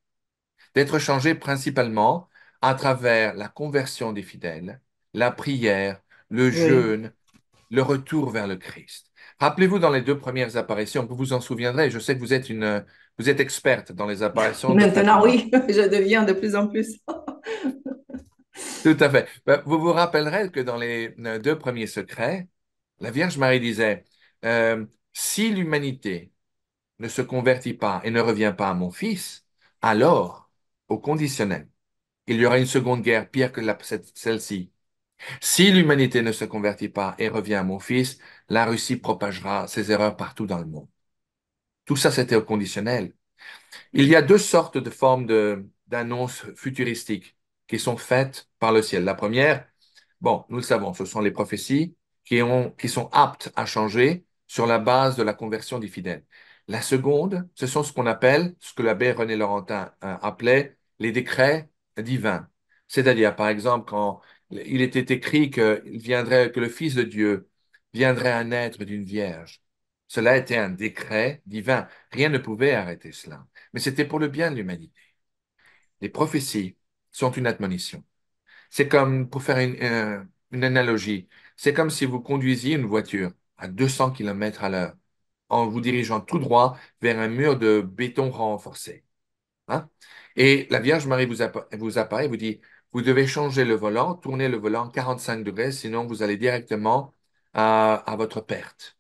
D'être changé principalement à travers la conversion des fidèles, la prière, le oui. jeûne, le retour vers le Christ. Rappelez-vous dans les deux premières apparitions, vous vous en souviendrez, je sais que vous êtes experte dans les apparitions de Maintenant, Fatima. oui, je deviens de plus en plus. Tout à fait. Ben, vous vous rappellerez que dans les deux premiers secrets, la Vierge Marie disait, si l'humanité ne se convertit pas et ne revient pas à mon Fils, alors, au conditionnel, il y aura une seconde guerre pire que celle-ci. Si l'humanité ne se convertit pas et revient à mon Fils, la Russie propagera ses erreurs partout dans le monde. Tout ça, c'était au conditionnel. Il y a deux sortes de formes d'annonces futuristiques qui sont faites par le ciel. La première, bon, nous le savons, ce sont les prophéties qui sont aptes à changer sur la base de la conversion des fidèles. La seconde, ce sont ce qu'on appelle, ce que l'abbé René Laurentin appelait les décrets divins. C'est-à-dire, par exemple, quand il était écrit que le Fils de Dieu viendrait à naître d'une vierge. Cela était un décret divin. Rien ne pouvait arrêter cela. Mais c'était pour le bien de l'humanité. Les prophéties sont une admonition. C'est comme, pour faire une analogie, c'est comme si vous conduisiez une voiture à 200 km à l'heure en vous dirigeant tout droit vers un mur de béton renforcé. Hein? Et la Vierge Marie vous apparaît et vous dit, vous devez changer le volant, tourner le volant 45 degrés, sinon vous allez directement à votre perte.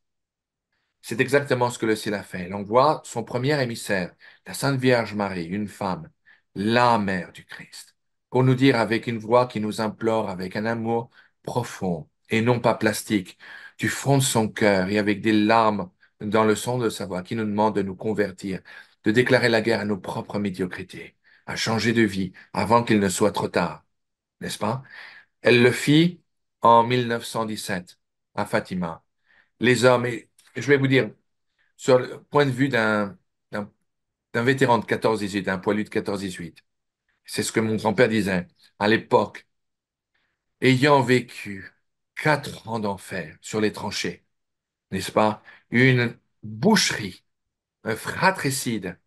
C'est exactement ce que le ciel a fait. Il envoie son premier émissaire, la Sainte Vierge Marie, une femme, la mère du Christ, pour nous dire avec une voix qui nous implore, avec un amour profond et non pas plastique, du fond de son cœur et avec des larmes dans le son de sa voix, qui nous demande de nous convertir, de déclarer la guerre à nos propres médiocrités, à changer de vie avant qu'il ne soit trop tard, n'est-ce pas? Elle le fit en 1917 à Fatima. Les hommes, et je vais vous dire, sur le point de vue d'un, d'un vétéran de 14-18, d'un poilu de 14-18. C'est ce que mon grand-père disait. À l'époque, ayant vécu 4 ans d'enfer sur les tranchées, n'est-ce pas? Une boucherie, un fratricide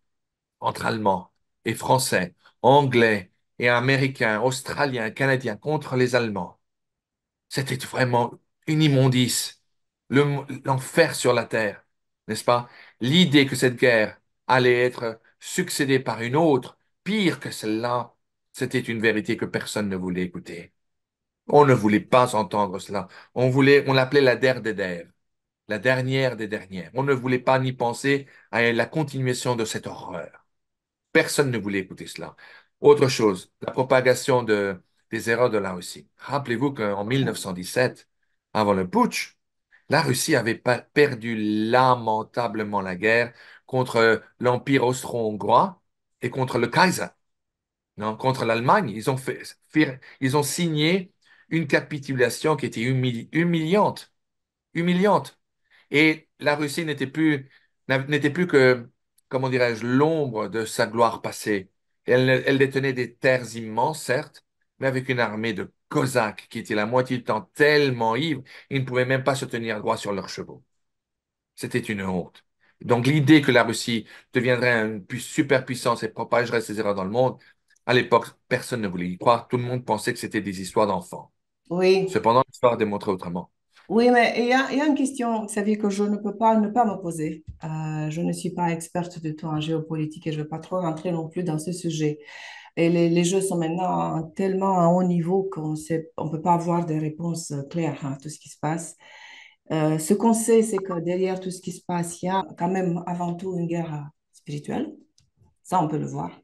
entre Allemands et Français, Anglais et Américains, Australiens, Canadiens contre les Allemands. C'était vraiment une immondice, l'enfer sur la terre, n'est-ce pas? L'idée que cette guerre allait être succédée par une autre, pire que celle-là, c'était une vérité que personne ne voulait écouter. On ne voulait pas entendre cela. On l'appelait la der des der, la dernière des dernières. On ne voulait pas ni penser à la continuation de cette horreur. Personne ne voulait écouter cela. Autre chose, la propagation des erreurs de la Russie. Rappelez-vous qu'en 1917, avant le putsch, la Russie avait perdu lamentablement la guerre contre l'Empire austro-hongrois et contre le Kaiser, non, contre l'Allemagne. Ils ont signé une capitulation qui était humiliante, humiliante. Et la Russie n'était plus que, comment dirais-je, l'ombre de sa gloire passée. Elle détenait des terres immenses, certes, mais avec une armée de Cosaques qui était la moitié du temps tellement ivres, ils ne pouvaient même pas se tenir droit sur leurs chevaux. C'était une honte. Donc l'idée que la Russie deviendrait une superpuissance et propagerait ses erreurs dans le monde, à l'époque, personne ne voulait y croire. Tout le monde pensait que c'était des histoires d'enfants. Oui, Cependant, l'histoire a démontré autrement. oui, mais il y a une question, Xavier, que je ne peux pas ne pas me poser. Je ne suis pas experte du tout en géopolitique et je ne veux pas trop rentrer non plus dans ce sujet. Et les jeux sont maintenant tellement à haut niveau qu'on sait, on peut pas avoir des réponses claires à tout ce qui se passe. Ce qu'on sait, c'est que derrière tout ce qui se passe, il y a quand même avant tout une guerre spirituelle. Ça, on peut le voir.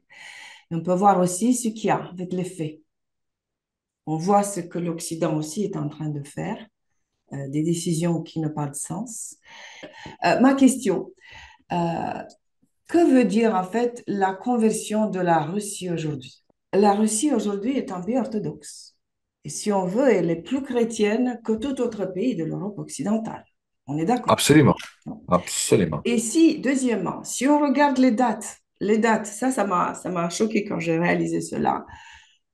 Et on peut voir aussi ce qu'il y a avec les faits. On voit ce que l'Occident aussi est en train de faire, des décisions qui n'ont pas de sens. Ma question, euh, que veut dire en fait la conversion de la Russie aujourd'hui? La Russie aujourd'hui est un pays orthodoxe. Et si on veut, elle est plus chrétienne que tout autre pays de l'Europe occidentale. On est d'accord, Absolument, non? absolument. Et si, deuxièmement, si on regarde les dates, ça m'a choqué quand j'ai réalisé cela.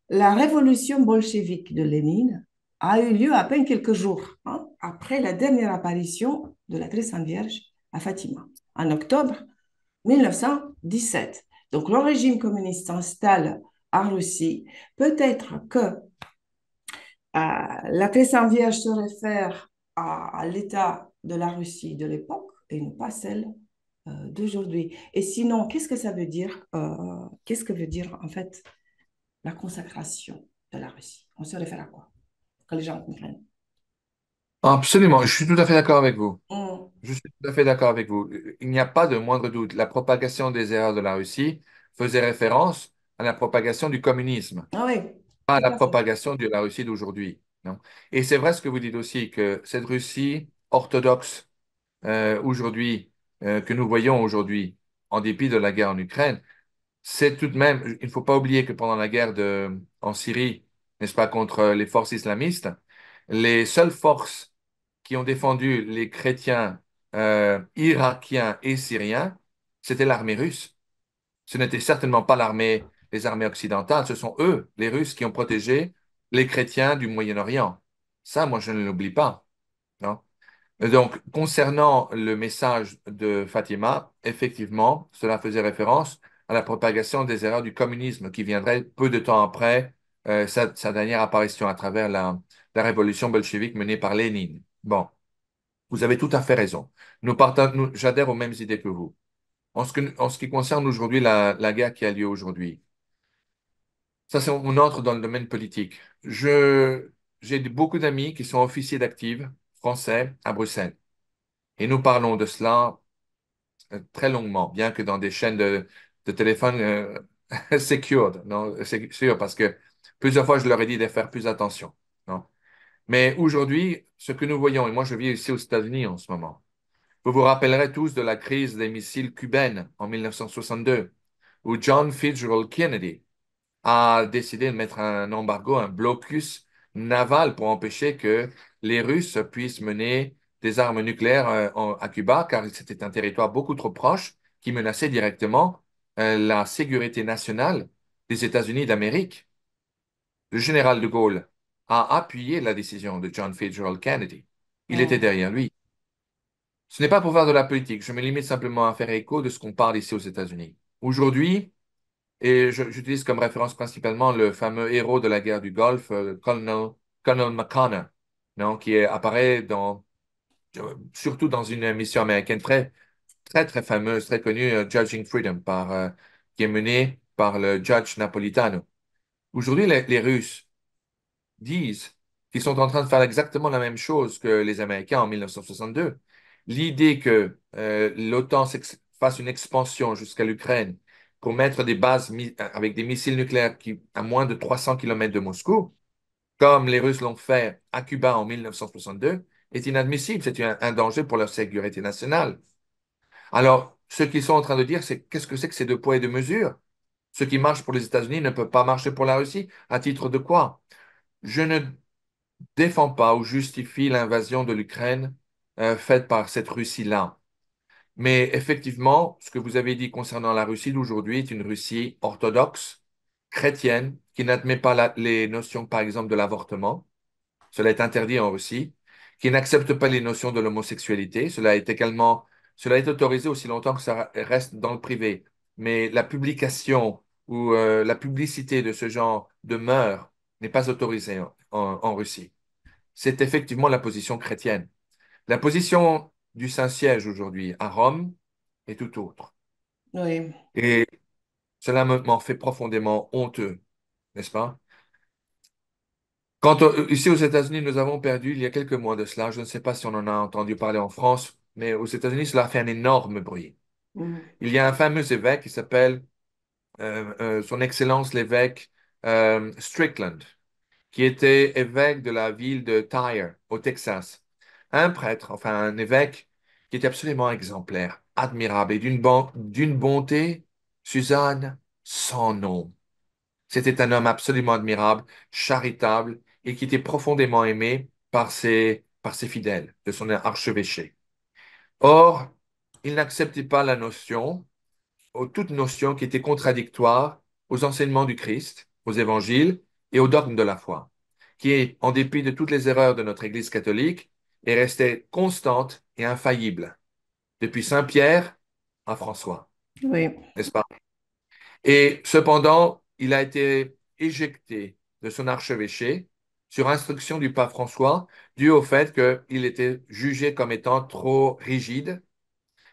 La révolution bolchevique de Lénine a eu lieu à peine quelques jours hein, après la dernière apparition de la Très Sainte Vierge à Fatima, en octobre 1917. Donc, le régime communiste s'installe en Russie. Peut-être que la Très Sainte Vierge se réfère à l'état de la Russie de l'époque et non pas celle d'aujourd'hui. Et sinon, qu'est-ce que ça veut dire qu'est-ce que veut dire en fait la consacration de la Russie? On se réfère à quoi? Que les gens comprennent. Absolument, je suis tout à fait d'accord avec vous. Mm. Je suis tout à fait d'accord avec vous. Il n'y a pas de moindre doute. La propagation des erreurs de la Russie faisait référence à la propagation du communisme, Ah oui, pas à tout la à fait. propagation de la Russie d'aujourd'hui. Non. Et c'est vrai ce que vous dites aussi, que cette Russie orthodoxe aujourd'hui, que nous voyons aujourd'hui, en dépit de la guerre en Ukraine, c'est tout de même, il ne faut pas oublier que pendant la guerre en Syrie, n'est-ce pas, contre les forces islamistes, les seules forces qui ont défendu les chrétiens irakiens et syriens, c'était l'armée russe. Ce n'était certainement pas les armées occidentales, ce sont eux, les Russes, qui ont protégé les chrétiens du Moyen-Orient. Ça, moi, je ne l'oublie pas. Non. Donc, concernant le message de Fatima, effectivement, cela faisait référence à la propagation des erreurs du communisme qui viendrait peu de temps après sa dernière apparition à travers la révolution bolchevique menée par Lénine. Bon, vous avez tout à fait raison. J'adhère aux mêmes idées que vous. En ce qui concerne aujourd'hui la guerre qui a lieu aujourd'hui, on entre dans le domaine politique. J'ai beaucoup d'amis qui sont officiers d'active français à Bruxelles. Et nous parlons de cela très longuement, bien que dans des chaînes de téléphone secured, non, c'est sûr, parce que plusieurs fois, je leur ai dit de faire plus attention. Non. Mais aujourd'hui, ce que nous voyons, et moi je vis ici aux États-Unis en ce moment, vous vous rappellerez tous de la crise des missiles cubaines en 1962, où John Fitzgerald Kennedy a décidé de mettre un embargo, un blocus naval pour empêcher que les Russes puissent mener des armes nucléaires à Cuba, car c'était un territoire beaucoup trop proche qui menaçait directement la sécurité nationale des États-Unis d'Amérique. Le général de Gaulle a appuyé la décision de John Fitzgerald Kennedy. Il était Mm. derrière lui. Ce n'est pas pour faire de la politique, je me limite simplement à faire écho de ce qu'on parle ici aux États-Unis. Aujourd'hui, et j'utilise comme référence principalement le fameux héros de la guerre du Golfe, Colonel McConnell, non, apparaît surtout dans une mission américaine très fameuse, très connue, Judging Freedom, qui est menée par le judge Napolitano. Aujourd'hui, les Russes disent qu'ils sont en train de faire exactement la même chose que les Américains en 1962. L'idée que l'OTAN fasse une expansion jusqu'à l'Ukraine pour mettre des bases avec des missiles nucléaires à moins de 300 kilomètres de Moscou, comme les Russes l'ont fait à Cuba en 1962, est inadmissible. C'est un danger pour leur sécurité nationale. Alors, ce qu'ils sont en train de dire, c'est qu'est-ce que c'est que ces deux poids et deux mesures? Ce qui marche pour les États-Unis ne peut pas marcher pour la Russie. À titre de quoi? Je ne défend pas ou justifie l'invasion de l'Ukraine faite par cette Russie-là. Mais effectivement, ce que vous avez dit concernant la Russie d'aujourd'hui est une Russie orthodoxe, chrétienne, qui n'admet pas les notions, par exemple, de l'avortement. Cela est interdit en Russie, qui n'accepte pas les notions de l'homosexualité. Cela est autorisé aussi longtemps que ça reste dans le privé. Mais la publication ou la publicité de ce genre de mœurs n'est pas autorisée en Russie. C'est effectivement la position chrétienne. La position du Saint-Siège aujourd'hui à Rome est tout autre. Oui. Et cela m'en fait profondément honteux, n'est-ce pas? Ici aux États-Unis, nous avons perdu il y a quelques mois de cela, je ne sais pas si on en a entendu parler en France, mais aux États-Unis, cela a fait un énorme bruit. Mm. Il y a un fameux évêque qui s'appelle Son Excellence l'évêque Strickland, qui était évêque de la ville de Tyre, au Texas. Un prêtre, enfin un évêque, qui était absolument exemplaire, admirable et d'une bonté, Suzanne, sans nom. C'était un homme absolument admirable, charitable et qui était profondément aimé par ses fidèles de son archevêché. Or, il n'acceptait pas la notion, ou toute notion qui était contradictoire aux enseignements du Christ, aux évangiles et aux dogmes de la foi, qui, en dépit de toutes les erreurs de notre Église catholique, est restée constante et infaillible, depuis Saint Pierre à François, Oui, n'est-ce pas? Et cependant, il a été éjecté de son archevêché sur instruction du pape François, dû au fait qu'il était jugé comme étant trop rigide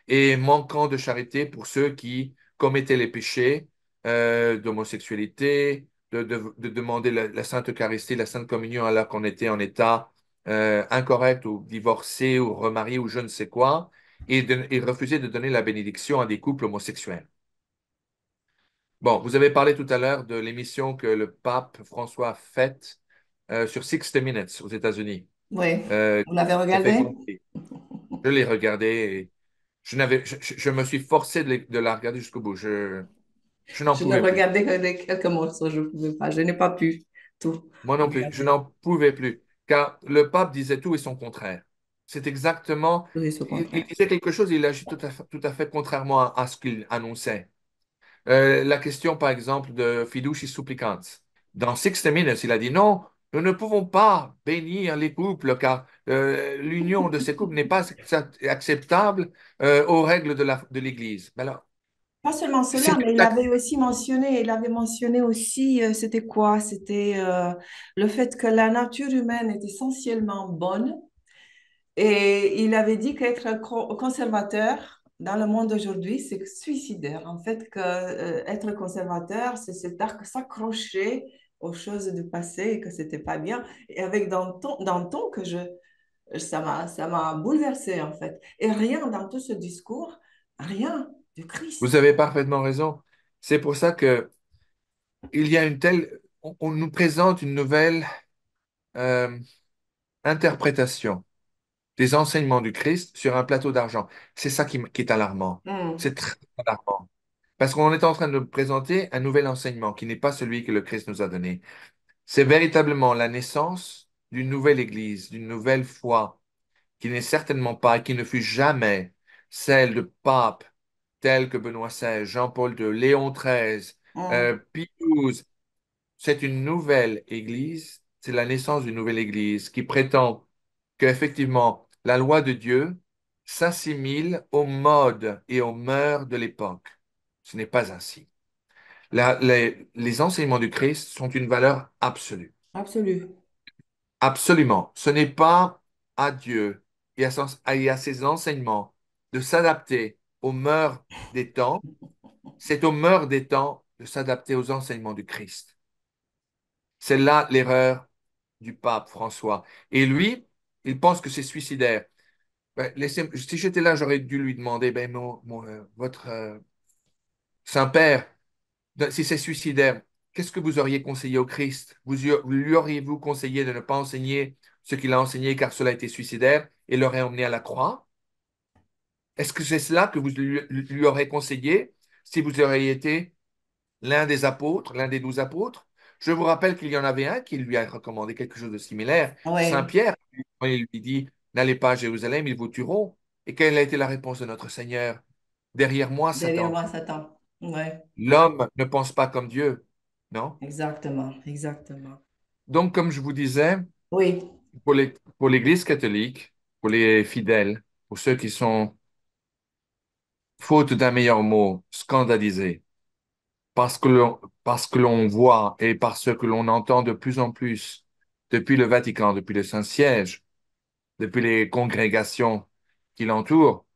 et manquant de charité pour ceux qui commettaient les péchés d'homosexualité, de demander la Sainte Eucharistie, la Sainte Communion alors qu'on était en état incorrect ou divorcé ou remarié ou je ne sais quoi, et refuser de donner la bénédiction à des couples homosexuels. Bon, vous avez parlé tout à l'heure de l'émission que le pape François a faite sur 60 Minutes aux États-Unis. oui. Euh, Vous l'avez Ça fait regardé? gonfler. Je l'ai regardé et je me suis forcé de la regarder jusqu'au bout. Je n'en Je ne pouvais plus. regardais que des quelques morceaux, je ne pouvais pas. Je n'ai pas pu tout Moi non plus. Je regarder. n'en pouvais plus. Car le pape disait tout et son contraire. C'est exactement. Tout est au Il contraire. disait quelque chose, il agit tout à fait contrairement à ce qu'il annonçait. La question, par exemple, de fiducia supplicans. Dans 60 Minutes, il a dit non, nous ne pouvons pas bénir les couples car l'union de ces couples n'est pas acceptable aux règles de l'Église. Mais alors, Pas seulement c'est cela, mais il avait mentionné aussi, c'était quoi? C'était le fait que la nature humaine est essentiellement bonne. Et il avait dit qu'être conservateur dans le monde d'aujourd'hui, c'est suicidaire. En fait, que, être conservateur, s'accrocher aux choses du passé et que c'était pas bien. Et avec dans le ton que ça m'a bouleversée, en fait. Et rien dans tout ce discours, rien du vous Christ. avez parfaitement raison. C'est pour ça que il y a une telle, on nous présente une nouvelle euh, interprétation des enseignements du Christ sur un plateau d'argent. C'est ça qui est alarmant. Hmm. C'est très alarmant. Parce qu'on est en train de présenter un nouvel enseignement qui n'est pas celui que le Christ nous a donné. C'est véritablement la naissance d'une nouvelle Église, d'une nouvelle foi, qui n'est certainement pas et qui ne fut jamais celle de papes tels que Benoît XVI, Jean-Paul II, Léon XIII, Hmm. Pie XII. C'est une nouvelle Église, c'est la naissance d'une nouvelle Église qui prétend qu'effectivement la loi de Dieu s'assimile aux modes et aux mœurs de l'époque. Ce n'est pas ainsi. Les enseignements du Christ sont une valeur absolue. Absolu. Absolument. Ce n'est pas à Dieu et à ses enseignements de s'adapter aux mœurs des temps, c'est aux mœurs des temps de s'adapter aux enseignements du Christ. C'est là l'erreur du pape François. Et lui, il pense que c'est suicidaire. Ben, si j'étais là, j'aurais dû lui demander, ben, votre Saint-Père, si c'est suicidaire, qu'est-ce que vous auriez conseillé au Christ? Lui auriez-vous conseillé de ne pas enseigner ce qu'il a enseigné car cela était suicidaire et l'aurait emmené à la croix? Est-ce que c'est cela que vous lui aurez conseillé si vous auriez été l'un des apôtres, l'un des 12 apôtres? Je vous rappelle qu'il y en avait un qui lui a recommandé quelque chose de similaire. Saint Oui, Pierre, quand il lui dit, n'allez pas à Jérusalem, ils vous tueront. Et quelle a été la réponse de notre Seigneur? Derrière moi, derrière Satan. moi, Satan. Oui, L'homme ne pense pas comme Dieu, non? exactement, exactement. Donc, comme je vous disais, Oui, pour l'Église catholique, pour les fidèles, pour ceux qui sont, faute d'un meilleur mot, scandalisés, parce que l'on voit et parce que l'on entend de plus en plus depuis le Vatican, depuis le Saint-Siège, depuis les congrégations qui l'entourent,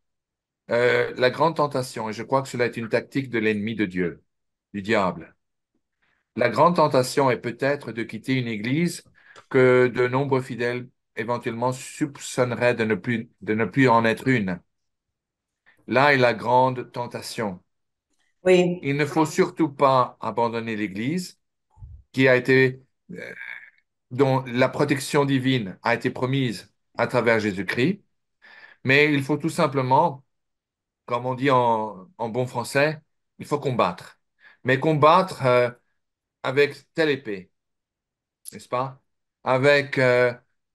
la grande tentation, et je crois que cela est une tactique de l'ennemi de Dieu, du diable. La grande tentation est peut-être de quitter une église que de nombreux fidèles éventuellement soupçonneraient de ne plus en être une. Là est la grande tentation. oui. Il ne faut surtout pas abandonner l'église qui a été dont la protection divine a été promise à travers Jésus-Christ, mais il faut tout simplement, comme on dit en bon français, il faut combattre. Mais combattre avec telle épée, n'est-ce pas? Avec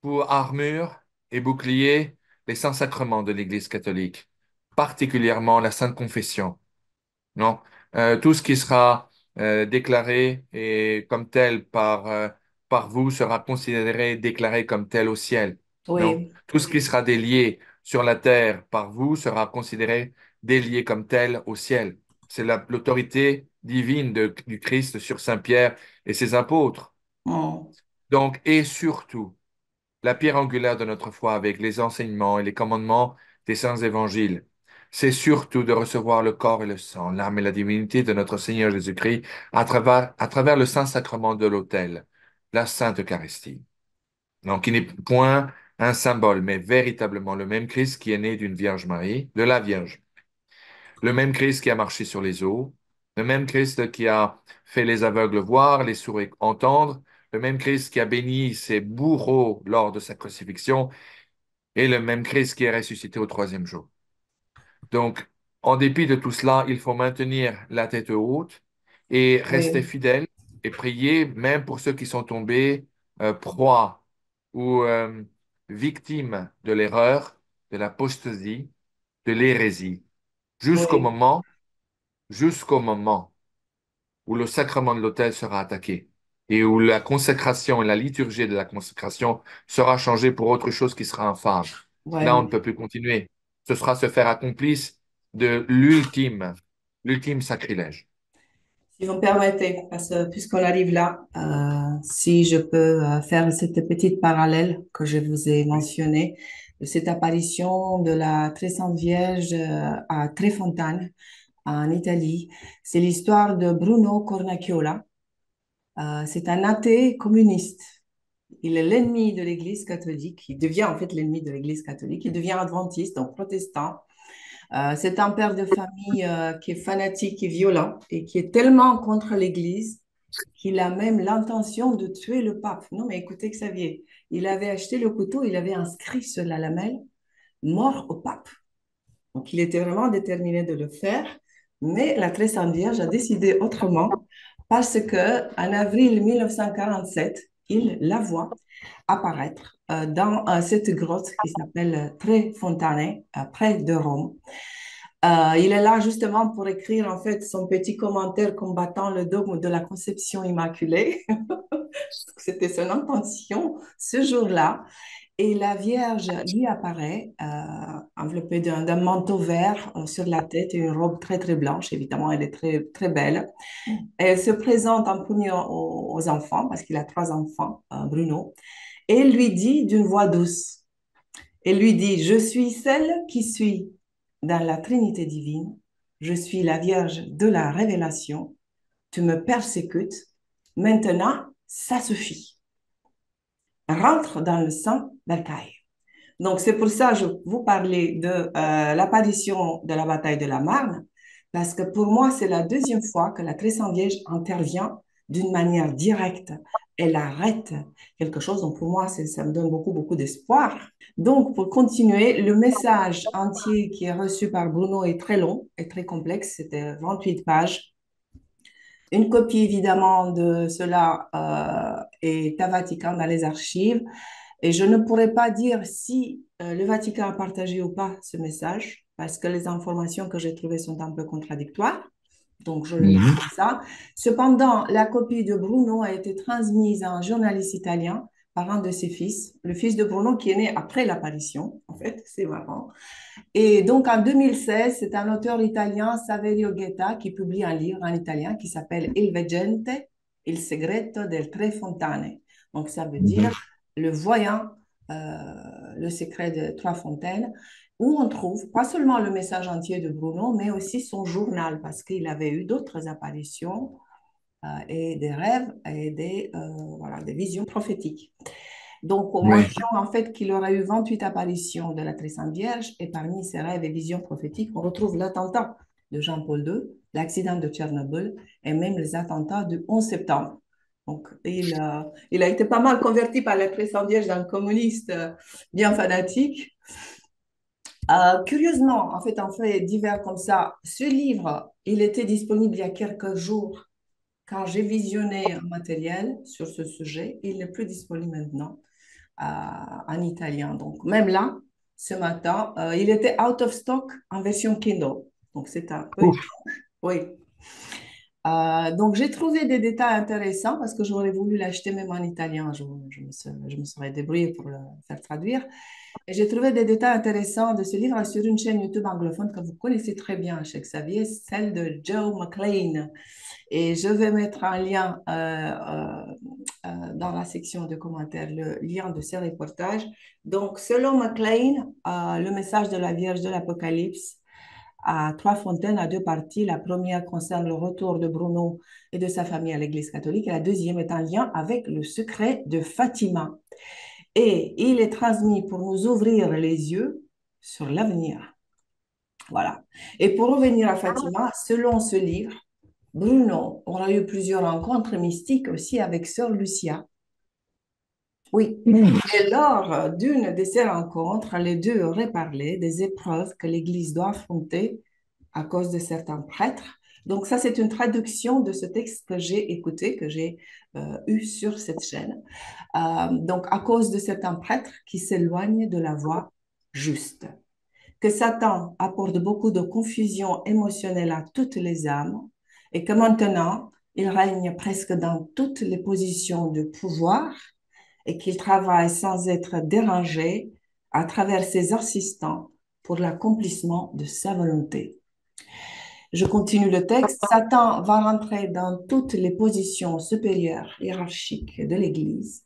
pour armure et bouclier les saints sacrements de l'Église catholique, particulièrement la Sainte Confession. Non, tout ce qui sera déclaré et comme tel par vous sera considéré déclaré comme tel au ciel. Non, Oui, tout ce qui sera délié sur la terre par vous sera considéré délié comme tel au ciel. C'est l'autorité divine du Christ sur Saint Pierre et ses apôtres. mm, Donc, et surtout, la pierre angulaire de notre foi avec les enseignements et les commandements des saints évangiles, c'est surtout de recevoir le corps et le sang, l'âme et la divinité de notre Seigneur Jésus-Christ à travers le saint sacrement de l'autel, la Sainte Eucharistie. Donc, il n'est point un symbole, mais véritablement le même Christ qui est né d'une Vierge Marie, de la Vierge. Le même Christ qui a marché sur les eaux, le même Christ qui a fait les aveugles voir, les sourds entendre, le même Christ qui a béni ses bourreaux lors de sa crucifixion, et le même Christ qui est ressuscité au troisième jour. Donc, en dépit de tout cela, il faut maintenir la tête haute et rester oui, fidèle et prier même pour ceux qui sont tombés proies ou victimes de l'erreur, de l'apostasie, de l'hérésie, jusqu'au oui. moment, jusqu'au moment où le sacrement de l'autel sera attaqué et où la consécration et la liturgie de la consécration sera changée pour autre chose qui sera infâme. Là, on ne Ouais. peut plus continuer. Ce sera se faire accomplice de l'ultime sacrilège. Si vous me permettez, parce que puisqu'on arrive là, si je peux faire cette petite parallèle que je vous ai mentionnée, de cette apparition de la très sainte Vierge à Trefontane, en Italie. C'est l'histoire de Bruno Cornacchiola. C'est un athée communiste. Il est l'ennemi de l'Église catholique. Il devient en fait l'ennemi de l'Église catholique. Il devient adventiste, donc protestant. C'est un père de famille qui est fanatique et violent et qui est tellement contre l'Église qu'il a même l'intention de tuer le pape. Non, mais écoutez, Xavier, il avait acheté le couteau, il avait inscrit sur la lamelle mort au pape. Donc, il était vraiment déterminé de le faire, mais la très sainte Vierge a décidé autrement parce que en avril 1947, il la voit apparaître dans cette grotte qui s'appelle Tre Fontane, près de Rome. Il est là justement pour écrire en fait son petit commentaire combattant le dogme de la conception immaculée. C'était son intention ce jour-là. Et la Vierge lui apparaît enveloppée d'un manteau vert sur la tête et une robe très très blanche. Évidemment, elle est très très belle. Elle se présente en premier aux enfants parce qu'il a trois enfants, Bruno, et elle lui dit d'une voix douce. Elle lui dit, je suis celle qui suis dans la Trinité divine. Je suis la Vierge de la révélation. Tu me persécutes. Maintenant, ça suffit. Rentre dans le sang d'Alcaï. Donc, c'est pour ça que je vous parlais de l'apparition de la bataille de la Marne, parce que pour moi, c'est la deuxième fois que la très sainte Vierge intervient d'une manière directe. Elle arrête quelque chose. Donc, pour moi, ça me donne beaucoup, beaucoup d'espoir. Donc, pour continuer, le message entier qui est reçu par Bruno est très long et très complexe. C'était 28 pages. Une copie, évidemment, de cela est à Vatican dans les archives. Et je ne pourrais pas dire si le Vatican a partagé ou pas ce message, parce que les informations que j'ai trouvées sont un peu contradictoires. Donc, je le dis Mhm. comme ça. Cependant, la copie de Bruno a été transmise à un journaliste italien par un de ses fils, le fils de Bruno qui est né après l'apparition, en fait, c'est marrant. Et donc, en 2016, c'est un auteur italien, Saverio Guetta, qui publie un livre en italien qui s'appelle Il Veggente, il segreto del Tre Fontane. Donc, ça veut dire Mhm. le voyant, le secret de Trois Fontaines, où on trouve pas seulement le message entier de Bruno, mais aussi son journal, parce qu'il avait eu d'autres apparitions et des rêves et voilà, des visions prophétiques. Donc, on Oui. mentionne en fait qu'il aurait eu 28 apparitions de la Très Sainte Vierge et parmi ses rêves et visions prophétiques, on retrouve l'attentat de Jean-Paul II, l'accident de Tchernobyl et même les attentats du 11 septembre. Donc, il a été pas mal converti par la Très Sainte Vierge d'un communiste bien fanatique. Curieusement, en fait divers comme ça, ce livre, il était disponible il y a quelques jours. Quand j'ai visionné un matériel sur ce sujet, il n'est plus disponible maintenant en italien. Donc, même là, ce matin, il était out of stock en version Kindle. Donc, c'est un peu Ouf. étrange. Oui. Donc, j'ai trouvé des détails intéressants parce que j'aurais voulu l'acheter même en italien. Je me serais débrouillée pour le faire traduire. Et j'ai trouvé des détails intéressants de ce livre sur une chaîne YouTube anglophone que vous connaissez très bien, chez Xavier, celle de Joe McLean. Et je vais mettre un lien dans la section de commentaires, le lien de ces reportages. Donc, selon McLean, le message de la Vierge de l'Apocalypse a trois fontaines, à deux parties. La première concerne le retour de Bruno et de sa famille à l'Église catholique. Et la deuxième est en lien avec le secret de Fatima. Et il est transmis pour nous ouvrir les yeux sur l'avenir. Voilà. Et pour revenir à Fatima, selon ce livre, Bruno aura eu plusieurs rencontres mystiques aussi avec sœur Lucia. Oui. Et lors d'une de ces rencontres, les deux auraient parlé des épreuves que l'Église doit affronter à cause de certains prêtres. Donc ça, c'est une traduction de ce texte que j'ai écouté, que j'ai eu sur cette chaîne. Donc à cause de certains prêtres qui s'éloignent de la voie juste. Que Satan apporte beaucoup de confusion émotionnelle à toutes les âmes et que maintenant, il règne presque dans toutes les positions de pouvoir et qu'il travaille sans être dérangé à travers ses assistants pour l'accomplissement de sa volonté. Je continue le texte. Satan va rentrer dans toutes les positions supérieures hiérarchiques de l'Église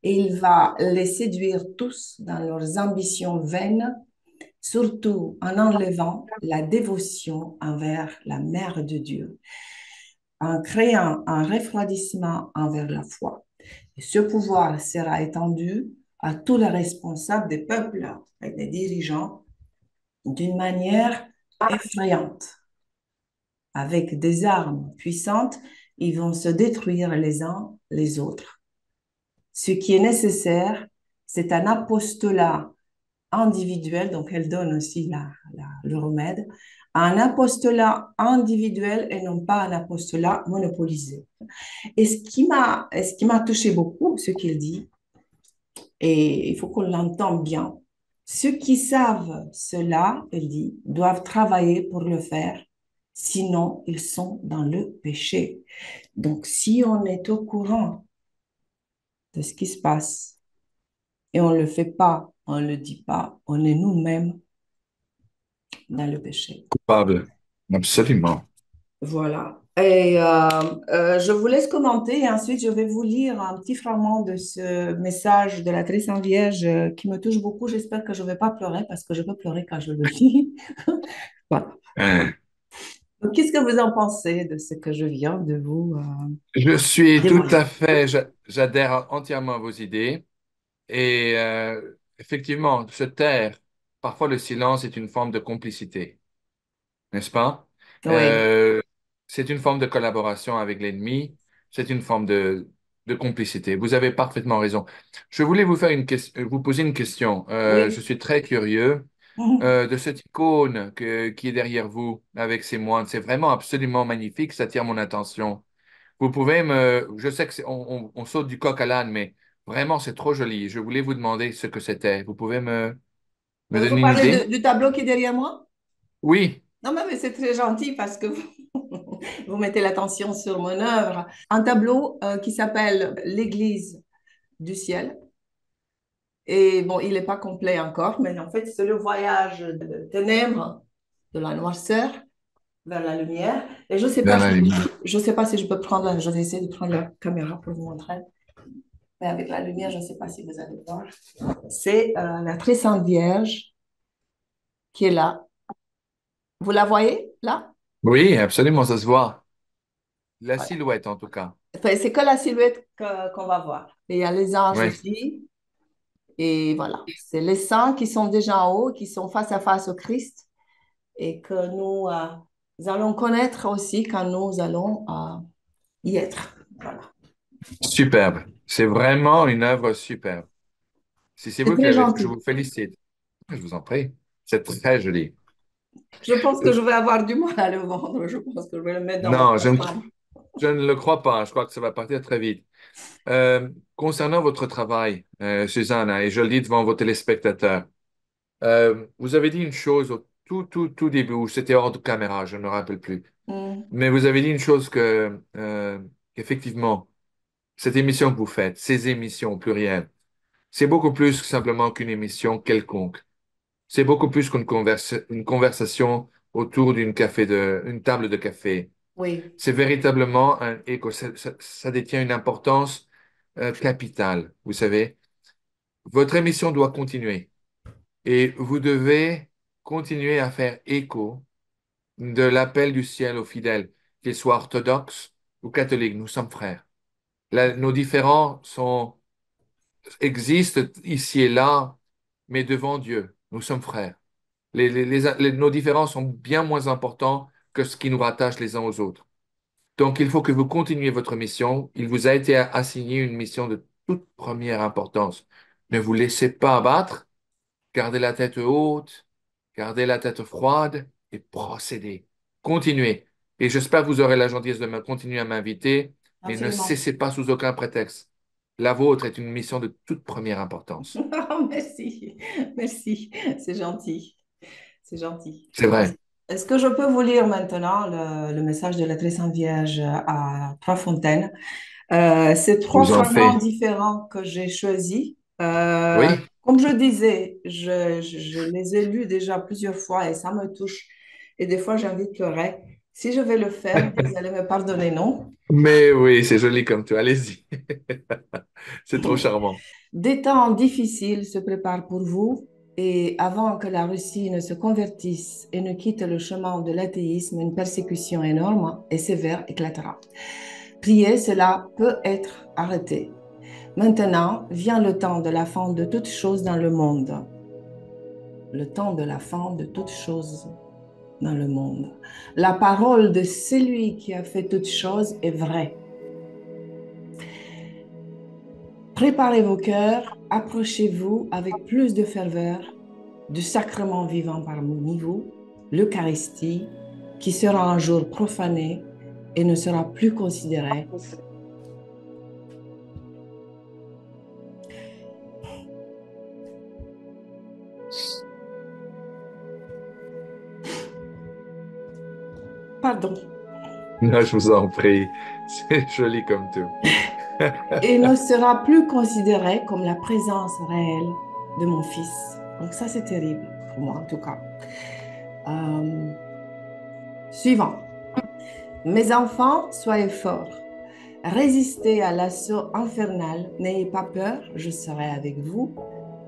et il va les séduire tous dans leurs ambitions vaines, surtout en enlevant la dévotion envers la Mère de Dieu, en créant un refroidissement envers la foi. Et ce pouvoir sera étendu à tous les responsables des peuples et des dirigeants d'une manière effrayante. Avec des armes puissantes, ils vont se détruire les uns les autres. Ce qui est nécessaire, c'est un apostolat individuel, donc elle donne aussi le remède, un apostolat individuel et non pas un apostolat monopolisé. Et ce qui m'a touché beaucoup, ce qu'il dit, et il faut qu'on l'entende bien, ceux qui savent cela, il dit, doivent travailler pour le faire, sinon ils sont dans le péché. Donc si on est au courant de ce qui se passe et on ne le fait pas, on ne le dit pas, on est nous-mêmes dans le péché. Coupable. Absolument. Voilà. Et je vous laisse commenter et ensuite je vais vous lire un petit fragment de ce message de la Très Sainte Vierge qui me touche beaucoup. J'espère que je ne vais pas pleurer parce que je peux pleurer quand je le lis. Voilà. Euh, Donc, qu'est-ce que vous en pensez de ce que je viens de vous je suis tout témoigner? à fait, j'adhère entièrement à vos idées. Et effectivement, se taire, parfois le silence est une forme de complicité, n'est-ce pas? Oui, Euh, c'est une forme de collaboration avec l'ennemi, c'est une forme de complicité. Vous avez parfaitement raison. Je voulais vous faire vous poser une question. Je oui. suis très curieux de cette icône qui est derrière vous avec ces moines. C'est vraiment absolument magnifique, ça attire mon attention. Vous pouvez je sais que on saute du coq à l'âne, mais vraiment c'est trop joli. Je voulais vous demander ce que c'était. Vous pouvez me Vous donner une parlez idée? du tableau qui est derrière moi? Oui, Non, mais c'est très gentil parce que vous mettez l'attention sur mon œuvre. Un tableau qui s'appelle L'Église du ciel. Et bon, il n'est pas complet encore, mais en fait, c'est le voyage de ténèbres, de la noirceur vers la lumière. Et dans la lumière. je sais pas si je peux prendre, je vais essayer de prendre la caméra pour vous montrer. Mais avec la lumière, je ne sais pas si vous allez voir. C'est la très sainte Vierge qui est là. Vous la voyez là? Oui, absolument, ça se voit. La Voilà. silhouette en tout cas. Enfin, c'est que la silhouette qu'on va voir. Et il y a les anges Oui, aussi. Et voilà. C'est les saints qui sont déjà en haut, qui sont face à face au Christ et que nous allons connaître aussi quand nous allons y être. Voilà. Superbe. C'est vraiment une œuvre superbe. Si c'est C'est vous qui très l'avez fait, je gentil. vous félicite. Je vous en prie. C'est très joli. Je pense que Euh, je vais avoir du mal à le vendre. Je pense que je vais le mettre dans mon Non, chambre. je ne le crois pas. Je crois que ça va partir très vite. Concernant votre travail, Susanna, et je le dis devant vos téléspectateurs, vous avez dit une chose au tout début, ou c'était hors de caméra, je ne me rappelle plus. Hmm. Mais vous avez dit une chose qu'effectivement, cette émission que vous faites, ces émissions au pluriel, c'est beaucoup plus que simplement qu'une émission quelconque. C'est beaucoup plus une conversation autour une table de café. Oui, C'est véritablement un écho. Ça détient une importance capitale. Vous savez, votre émission doit continuer et vous devez continuer à faire écho de l'appel du ciel aux fidèles, qu'ils soient orthodoxes ou catholiques. Nous sommes frères. Nos différends existent ici et là, mais devant Dieu, nous sommes frères. Nos différends sont bien moins importants que ce qui nous rattache les uns aux autres. Donc, il faut que vous continuiez votre mission. Il vous a été assigné une mission de toute première importance. Ne vous laissez pas abattre, gardez la tête haute, gardez la tête froide et procédez. Continuez. Et j'espère que vous aurez la gentillesse de me continuer à m'inviter, mais ne absolument. cessez pas sous aucun prétexte. La vôtre est une mission de toute première importance. Merci, merci, c'est gentil, c'est gentil. C'est Est-ce vrai. est-ce que je peux vous lire maintenant le message de la très Sainte Vierge à Trois Fontaines? C'est Je trois vous en fragments fais. différents que j'ai choisis. Oui? Comme je disais, je les ai lus déjà plusieurs fois et ça me touche. Et des fois, j'ai envie de pleurer. Si je vais le faire, vous allez me pardonner, non? Mais oui, c'est joli comme tout. Allez-y. C'est trop charmant. Des temps difficiles se préparent pour vous et avant que la Russie ne se convertisse et ne quitte le chemin de l'athéisme, une persécution énorme et sévère éclatera. Priez, cela peut être arrêté. Maintenant vient le temps de la fin de toutes choses dans le monde. Le temps de la fin de toutes choses dans le monde. La parole de celui qui a fait toutes choses est vraie. Préparez vos cœurs, approchez-vous avec plus de ferveur du sacrement vivant parmi vous, l'Eucharistie, qui sera un jour profané et ne sera plus considéré. Pardon. Non, je vous en prie. C'est joli comme tout. Et ne sera plus considéré comme la présence réelle de mon fils. Donc ça, c'est terrible pour moi en tout cas. Euh, Suivant. Mes enfants, soyez forts. Résistez à l'assaut infernal. N'ayez pas peur, je serai avec vous,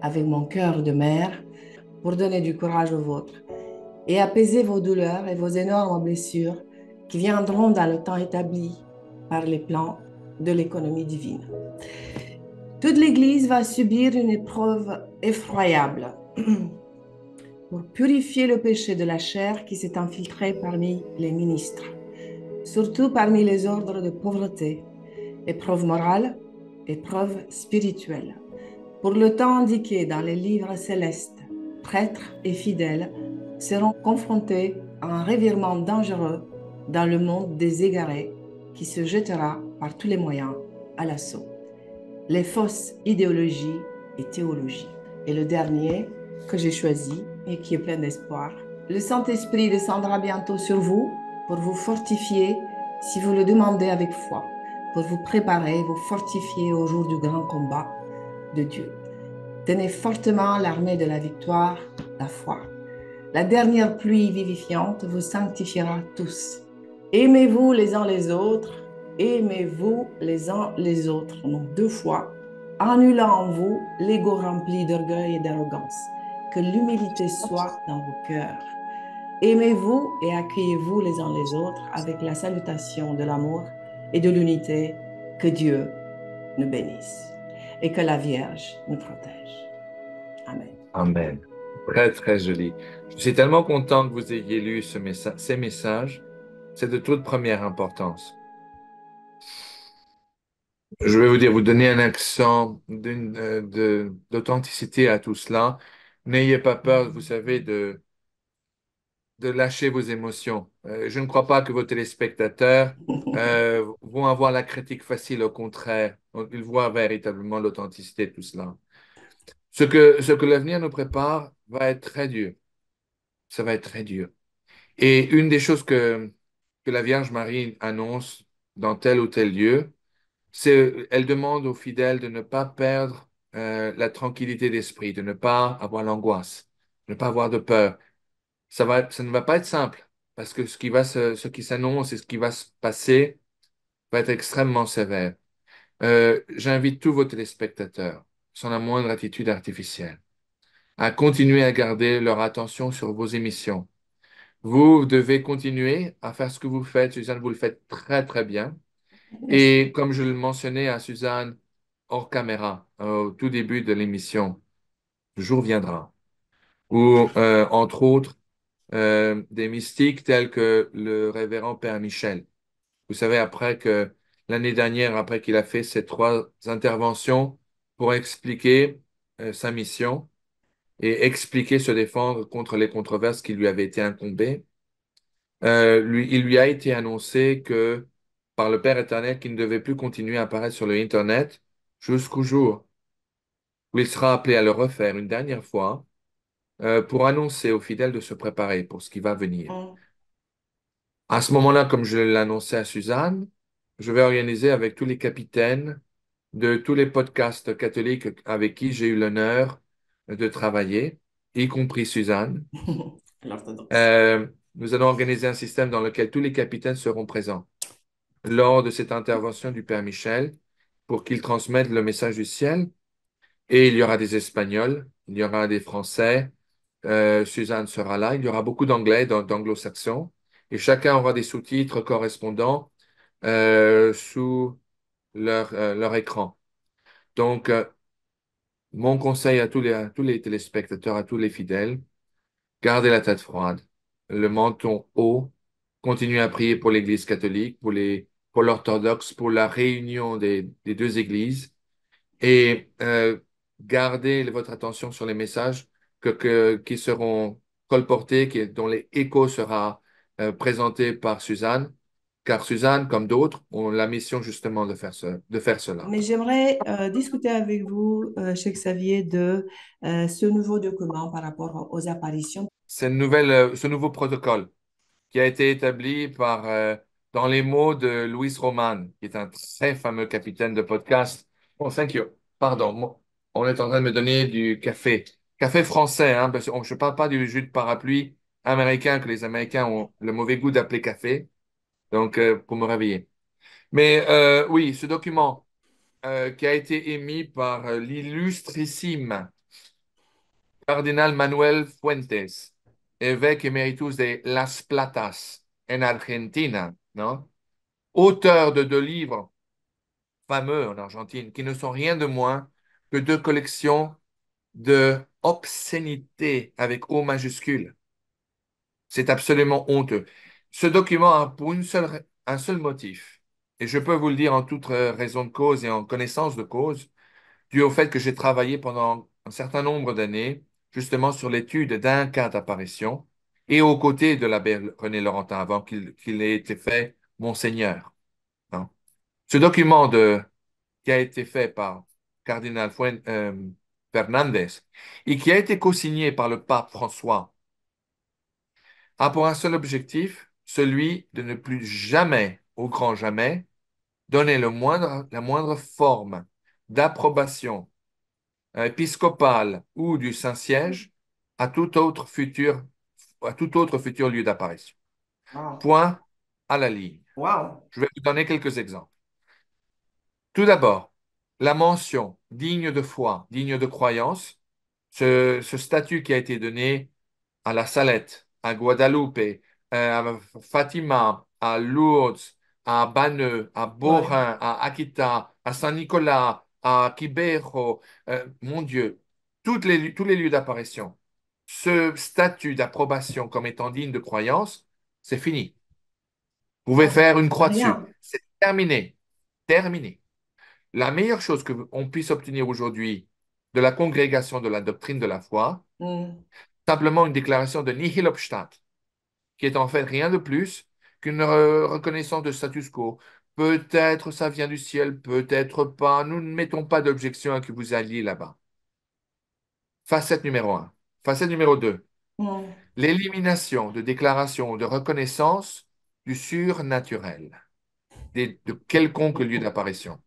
avec mon cœur de mère, pour donner du courage au vôtre et apaiser vos douleurs et vos énormes blessures qui viendront dans le temps établi par les plans de l'économie divine. Toute l'Église va subir une épreuve effroyable pour purifier le péché de la chair qui s'est infiltré parmi les ministres, surtout parmi les ordres de pauvreté, épreuve morale, épreuve spirituelle. Pour le temps indiqué dans les livres célestes, prêtres et fidèles seront confrontés à un revirement dangereux dans le monde des égarés qui se jettera par tous les moyens à l'assaut. Les fausses idéologies et théologies. Et le dernier que j'ai choisi et qui est plein d'espoir. Le Saint-Esprit descendra bientôt sur vous pour vous fortifier si vous le demandez avec foi, pour vous préparer, vous fortifier au jour du grand combat de Dieu. Tenez fortement l'armée de la victoire, la foi. La dernière pluie vivifiante vous sanctifiera tous. Aimez-vous les uns les autres, aimez-vous les uns les autres, donc deux fois, annulant en vous l'ego rempli d'orgueil et d'arrogance. Que l'humilité soit dans vos cœurs. Aimez-vous et accueillez-vous les uns les autres avec la salutation de l'amour et de l'unité. Que Dieu nous bénisse et que la Vierge nous protège. Amen. Amen. Très, très joli. Je suis tellement content que vous ayez lu ces messages. C'est de toute première importance. Je vais vous dire, vous donner un accent d'authenticité à tout cela. N'ayez pas peur, vous savez, de lâcher vos émotions. Je ne crois pas que vos téléspectateurs vont avoir la critique facile, au contraire. Ils voient véritablement l'authenticité de tout cela. Ce que l'avenir nous prépare va être très dur. Ça va être très dur. Et une des choses que la Vierge Marie annonce dans tel ou tel lieu, elle demande aux fidèles de ne pas perdre la tranquillité d'esprit, de ne pas avoir l'angoisse, de ne pas avoir de peur. Ça ne va pas être simple parce que ce qui s'annonce et ce qui va se passer va être extrêmement sévère. J'invite tous vos téléspectateurs, sans la moindre attitude artificielle, à continuer à garder leur attention sur vos émissions. Vous devez continuer à faire ce que vous faites, Suzanne, vous le faites très très bien. Merci. Et comme je le mentionnais à Suzanne hors caméra, au tout début de l'émission, le jour viendra où, entre autres, des mystiques tels que le révérend Père Michel. Vous savez, l'année dernière, après qu'il a fait ces trois interventions pour expliquer sa mission et expliquer se défendre contre les controverses qui lui avaient été incombées, il lui a été annoncé que par le Père éternel qu'il ne devait plus continuer à apparaître sur le Internet jusqu'au jour où il sera appelé à le refaire une dernière fois pour annoncer aux fidèles de se préparer pour ce qui va venir. Mm. À ce moment-là, comme je l'ai annoncé à Suzanne, je vais organiser avec tous les capitaines de tous les podcasts catholiques avec qui j'ai eu l'honneur de travailler, y compris Suzanne. L'orthodoxe. Euh, Nous allons organiser un système dans lequel tous les capitaines seront présents lors de cette intervention du Père Michel pour qu'il transmette le message du ciel. Et il y aura des Espagnols, il y aura des Français, Suzanne sera là, il y aura beaucoup d'Anglais, d'Anglo-Saxons, et chacun aura des sous-titres correspondants sous leur écran. Donc, mon conseil à tous les téléspectateurs, à tous les fidèles, gardez la tête froide, le menton haut, continuez à prier pour l'Église catholique, pour l'orthodoxe, pour la réunion des deux églises et gardez votre attention sur les messages qui seront colportés, dont l'écho sera présenté par Suzanne, car Suzanne, comme d'autres, ont la mission justement de faire cela. Mais j'aimerais discuter avec vous, Cheikh Xavier, de ce nouveau document par rapport aux apparitions. Ce nouveau protocole qui a été établi dans les mots de Luis Roman, qui est un très fameux capitaine de podcast. Oh, thank you. Pardon, on est en train de me donner du café. Café français, hein, parce que je ne parle pas du jus de parapluie américain que les Américains ont le mauvais goût d'appeler café, donc pour me réveiller. Mais oui, ce document qui a été émis par l'illustrissime cardinal Manuel Fuentes, évêque éméritus de Las Platas, en Argentina, non? Auteur de deux livres fameux en Argentine, qui ne sont rien de moins que deux collections de obscénités avec O majuscule. C'est absolument honteux. Ce document a pour un seul motif, et je peux vous le dire en toute raison de cause et en connaissance de cause, dû au fait que j'ai travaillé pendant un certain nombre d'années justement sur l'étude d'un cas d'apparition et aux côtés de l'abbé René Laurentin avant qu'il ait été fait Monseigneur, hein. Ce document qui a été fait par Cardinal Fernandez et qui a été co-signé par le pape François a pour un seul objectif, celui de ne plus jamais, au grand jamais, donner la moindre forme d'approbation épiscopal ou du Saint-Siège à à tout autre futur lieu d'apparition. Wow. Point à la ligne. Wow. Je vais vous donner quelques exemples. Tout d'abord, la mention digne de foi, digne de croyance, ce statut qui a été donné à la Salette, à Guadeloupe, à Fatima, à Lourdes, à Baneu, à Ouais. Borin, à Akita, à Saint-Nicolas, à Quibejo, mon Dieu, tous les lieux d'apparition. Ce statut d'approbation comme étant digne de croyance, c'est fini. Vous pouvez Oh, faire une croix dessus. rien. C'est terminé. Terminé. La meilleure chose qu'on puisse obtenir aujourd'hui de la congrégation de la doctrine de la foi, Mm. simplement une déclaration de nihil obstat, qui est en fait rien de plus qu'une reconnaissance de status quo. Peut-être ça vient du ciel, peut-être pas. Nous ne mettons pas d'objection à que vous alliez là-bas. Facette numéro un. Facette numéro 2. Mm. L'élimination de déclarations de reconnaissance du surnaturel, de quelconque lieu d'apparition.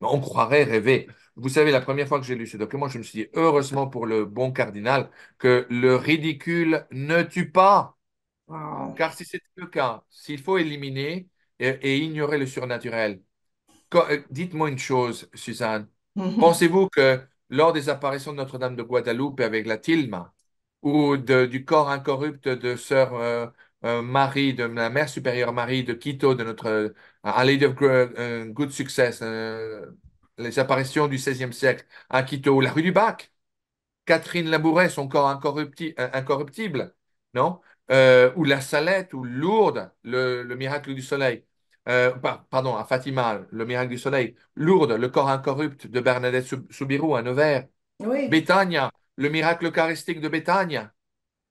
On croirait rêver. Vous savez, la première fois que j'ai lu ce document, je me suis dit, heureusement pour le bon cardinal, que le ridicule ne tue pas. Wow. Car si c'est le cas, s'il faut éliminer et ignorer le surnaturel, dites-moi une chose, Suzanne. Mhm. Pensez-vous que lors des apparitions de Notre-Dame de Guadeloupe avec la tilma, ou du corps incorrupt de Sœur Marie, de la Mère supérieure Marie de Quito, de notre Our Lady of Good Success, les apparitions du XVIe siècle à Quito, ou la rue du Bac, Catherine Labouret, son corps incorruptible, non? Ou la Salette, ou Lourdes, le miracle du soleil. Pardon, à Fatima, le miracle du soleil. Lourdes, le corps incorrupt de Bernadette Soubirous à Nevers. Oui, Béthania, le miracle eucharistique de Béthania.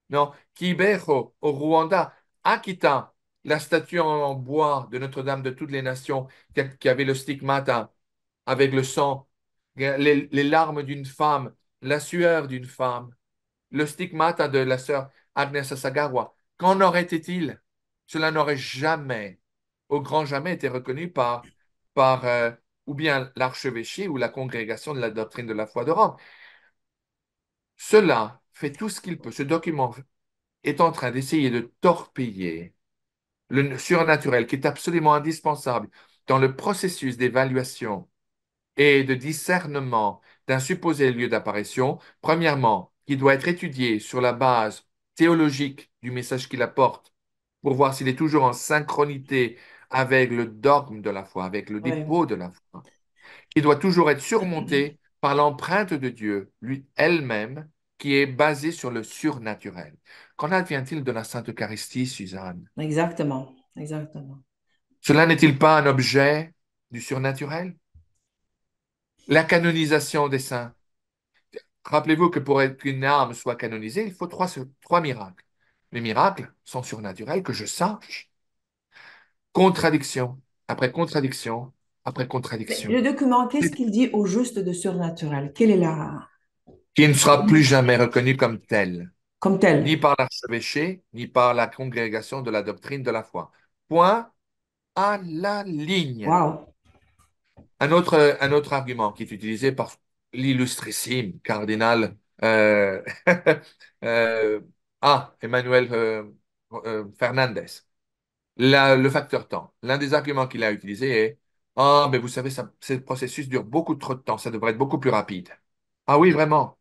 Non? Kibeho, au Rwanda. Akita, la statue en bois de Notre-Dame de toutes les nations qui avait le stigmate avec le sang, les larmes d'une femme, la sueur d'une femme, le stigmate de la sœur Agnès Sagawa. Qu'en aurait-il? Cela n'aurait jamais, au grand jamais, été reconnu par ou bien l'archevêché ou la congrégation de la doctrine de la foi de Rome. Cela fait tout ce qu'il peut. Ce document est en train d'essayer de torpiller le surnaturel qui est absolument indispensable dans le processus d'évaluation et de discernement d'un supposé lieu d'apparition, premièrement, qui doit être étudié sur la base théologique du message qu'il apporte pour voir s'il est toujours en synchronité avec le dogme de la foi, avec le oui. dépôt de la foi. Il doit toujours être surmonté par l'empreinte de Dieu, lui elle-même, qui est basée sur le surnaturel. Qu'en advient-il de la Sainte Eucharistie, Suzanne? Exactement, exactement. Cela n'est-il pas un objet du surnaturel? La canonisation des saints. Rappelez-vous que pour qu'une âme soit canonisée, il faut trois miracles. Les miracles sont surnaturels, que je sache. Contradiction, après contradiction, après Mais contradiction, le document, qu'est-ce qu'il dit au juste de surnaturel? Quelle est la... qui ne sera plus jamais reconnu comme tel, comme ni tel? par l'archevêché, ni par la congrégation de la doctrine de la foi. Point à la ligne. Waouh. Un autre argument qui est utilisé par l'illustrissime cardinal euh, Emmanuel Fernandez, le facteur temps. L'un des arguments qu'il a utilisé est ah, mais vous savez, ce processus dure beaucoup trop de temps, ça devrait être beaucoup plus rapide. Ah oui, vraiment.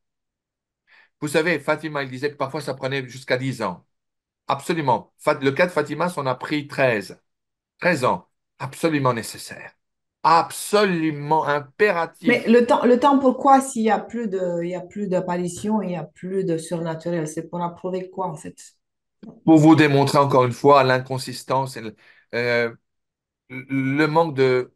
Vous savez, Fatima, il disait que parfois ça prenait jusqu'à 10 ans. Absolument. Le cas de Fatima, ça en a pris 13. 13 ans. Absolument nécessaire. Absolument Mais impératif le temps pourquoi s'il y a plus de, il y a plus d'apparition, il y a plus de surnaturel, c'est pour approuver quoi en fait? pour vous démontrer encore une fois l'inconsistance et euh, le manque de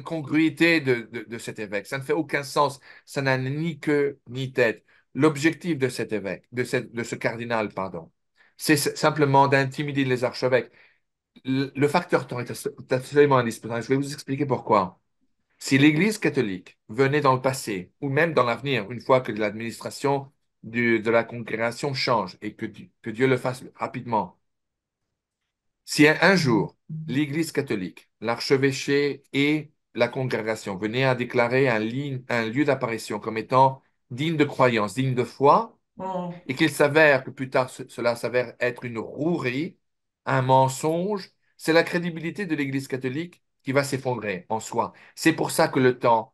congruité de cet évêque. Ça ne fait aucun sens. Ça n'a ni queue ni tête. L'objectif de cet évêque, de ce cardinal, pardon, c'est simplement d'intimider les archevêques. Le facteur temps est absolument indispensable. Je vais vous expliquer pourquoi. Si l'Église catholique venait dans le passé, ou même dans l'avenir, une fois que l'administration de la congrégation change et que Dieu le fasse rapidement, si un jour l'Église catholique, l'archevêché et la congrégation venaient à déclarer un lieu d'apparition comme étant digne de croyance, digne de foi, Hmm. et qu'il s'avère que plus tard cela s'avère être une rouerie, un mensonge, c'est la crédibilité de l'Église catholique qui va s'effondrer en soi. C'est pour ça que le temps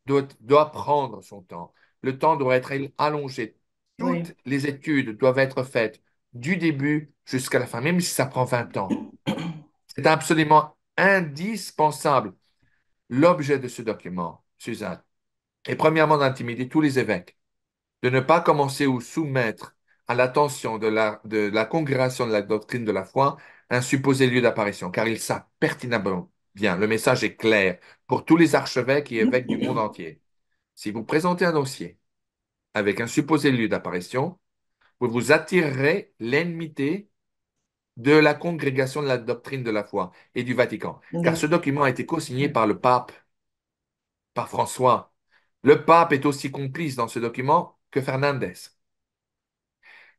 doit prendre son temps. Le temps doit être allongé. Oui. Toutes les études doivent être faites du début jusqu'à la fin, même si ça prend 20 ans. C'est absolument indispensable. L'objet de ce document, Suzanne, est premièrement d'intimider tous les évêques, de ne pas commencer ou soumettre à l'attention de la congrégation de la doctrine de la foi un supposé lieu d'apparition, car ils savent pertinemment bien, le message est clair. pour tous les archevêques et évêques du monde entier. Si vous présentez un dossier avec un supposé lieu d'apparition, vous vous attirerez l'enmité de la congrégation de la doctrine de la foi et du Vatican, car ce D'accord. document a été co-signé par le pape, par François. Le pape est aussi complice dans ce document que Fernandez.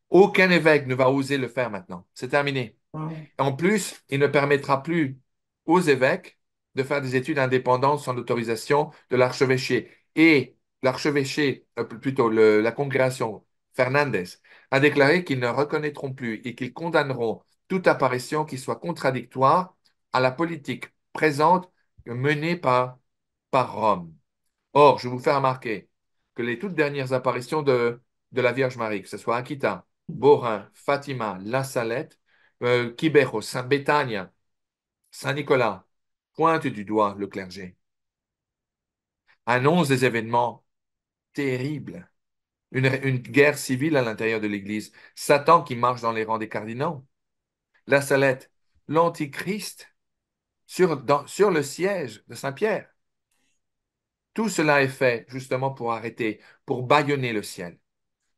Aucun évêque ne va oser le faire maintenant. C'est terminé. Wow. En plus, il ne permettra plus aux évêques de faire des études indépendantes sans l'autorisation de l'archevêché. Et l'archevêché, plutôt la congrégation Fernandez, a déclaré qu'ils ne reconnaîtront plus et qu'ils condamneront toute apparition qui soit contradictoire à la politique présente menée par Rome. Or, je vous fais remarquer que les toutes dernières apparitions de la Vierge Marie, que ce soit Aquita, Borin, Fatima, La Salette, Quibejo, Saint-Béthania, Saint-Nicolas, pointent du doigt le clergé, annoncent des événements terribles, une guerre civile à l'intérieur de l'Église, Satan qui marche dans les rangs des cardinaux, La Salette, l'Antichrist sur le siège de Saint-Pierre. Tout cela est fait justement pour arrêter, pour bâillonner le ciel.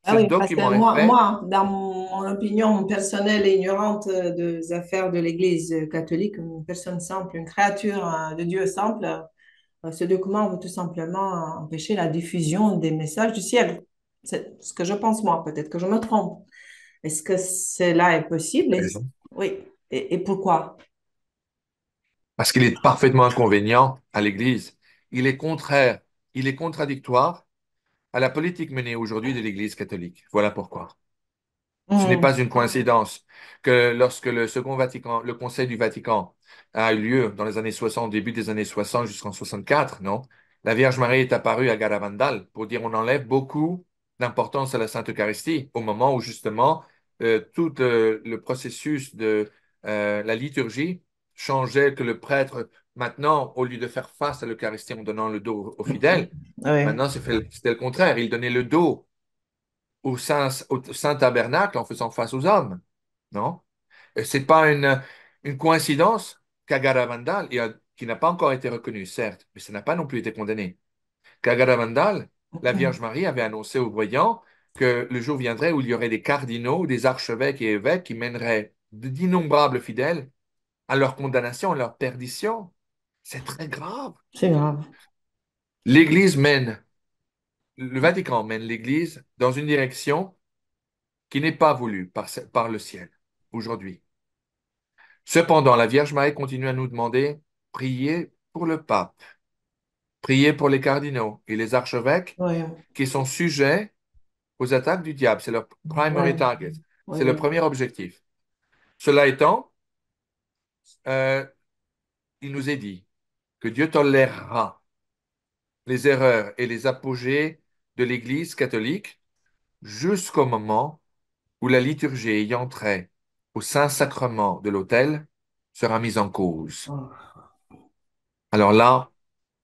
Ah Ce oui, parce que document est fait. moi, dans mon opinion personnelle et ignorante des affaires de l'Église catholique, une personne simple, une créature de Dieu simple, ce document veut tout simplement empêcher la diffusion des messages du ciel. C'est ce que je pense moi, peut-être que je me trompe. Est-ce que cela est possible? Oui. Et pourquoi? Parce qu'il est parfaitement inconvénient à l'Église. Il est contraire, il est contradictoire à la politique menée aujourd'hui de l'Église catholique. Voilà pourquoi. Ce n'est Hmm. pas une coïncidence que lorsque le Second Vatican, le Conseil du Vatican a eu lieu dans les années 60, début des années 60 jusqu'en 64, non? La Vierge Marie est apparue à Garavandal pour dire on enlève beaucoup d'importance à la Sainte Eucharistie au moment où justement tout le processus de la liturgie changeait, que le prêtre, maintenant, au lieu de faire face à l'Eucharistie en donnant le dos aux fidèles, Oui, maintenant c'était le contraire. Il donnait le dos au Saint Tabernacle en faisant face aux hommes. Non? C'est pas une coïncidence qu'Agaravandal, qui n'a pas encore été reconnu, certes, mais ça n'a pas non plus été condamné. Qu'Agaravandal, la Vierge Marie avait annoncé aux voyants que le jour viendrait où il y aurait des cardinaux, des archevêques et évêques qui mèneraient d'innombrables fidèles à leur condamnation, à leur perdition. C'est très grave. c'est grave. L'Église mène, le Vatican mène l'Église dans une direction qui n'est pas voulu par le ciel aujourd'hui. Cependant, la Vierge Marie continue à nous demander, priez pour le pape, priez pour les cardinaux et les archevêques Oui, qui sont sujets aux attaques du diable. C'est leur primary oui, target. oui, C'est le oui. premier objectif. Cela étant, euh, il nous est dit que Dieu tolérera les erreurs et les apogées de l'Église catholique jusqu'au moment où la liturgie ayant trait au Saint-Sacrement de l'autel sera mise en cause. Oh. Alors là,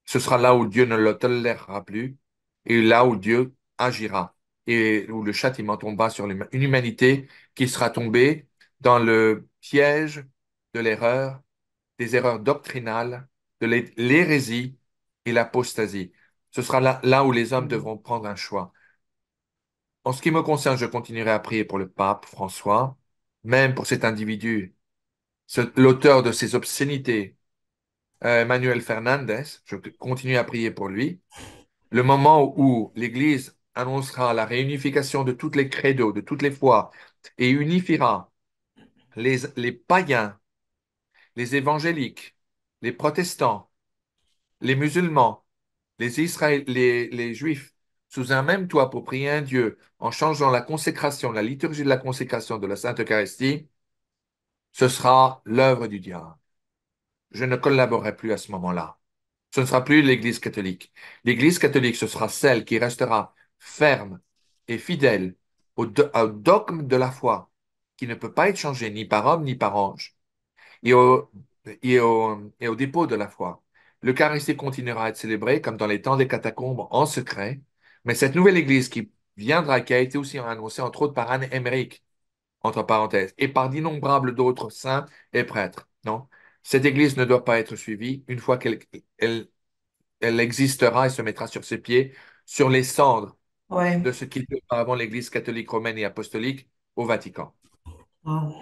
ce sera là où Dieu ne le tolérera plus et là où Dieu agira et où le châtiment tombera sur une humanité qui sera tombée dans le piège de l'erreur, des erreurs doctrinales, de l'hérésie et l'apostasie. Ce sera là où les hommes devront prendre un choix. En ce qui me concerne, je continuerai à prier pour le pape François, même pour cet individu, l'auteur de ces obscénités, Manuel Fernandez. Je continue à prier pour lui. Le moment où l'Église annoncera la réunification de toutes les credos, de toutes les foi, et unifiera les païens, les évangéliques, les protestants, les musulmans, les juifs, sous un même toit pour prier un Dieu, en changeant la consécration, la liturgie de la consécration de la Sainte Eucharistie, ce sera l'œuvre du diable. Je ne collaborerai plus à ce moment-là. Ce ne sera plus l'Église catholique. L'Église catholique, ce sera celle qui restera ferme et fidèle au dogme de la foi, qui ne peut pas être changé ni par homme ni par ange, et au dépôt de la foi. L'Eucharistie continuera à être célébrée comme dans les temps des catacombes en secret, mais cette nouvelle Église qui viendra, qui a été aussi annoncée entre autres par Anne Emmerich, entre parenthèses, et par d'innombrables d'autres saints et prêtres, non? Cette Église ne doit pas être suivie une fois qu'elle elle existera et se mettra sur ses pieds sur les cendres Ouais. de ce qui était auparavant l'Église catholique romaine et apostolique au Vatican. Wow.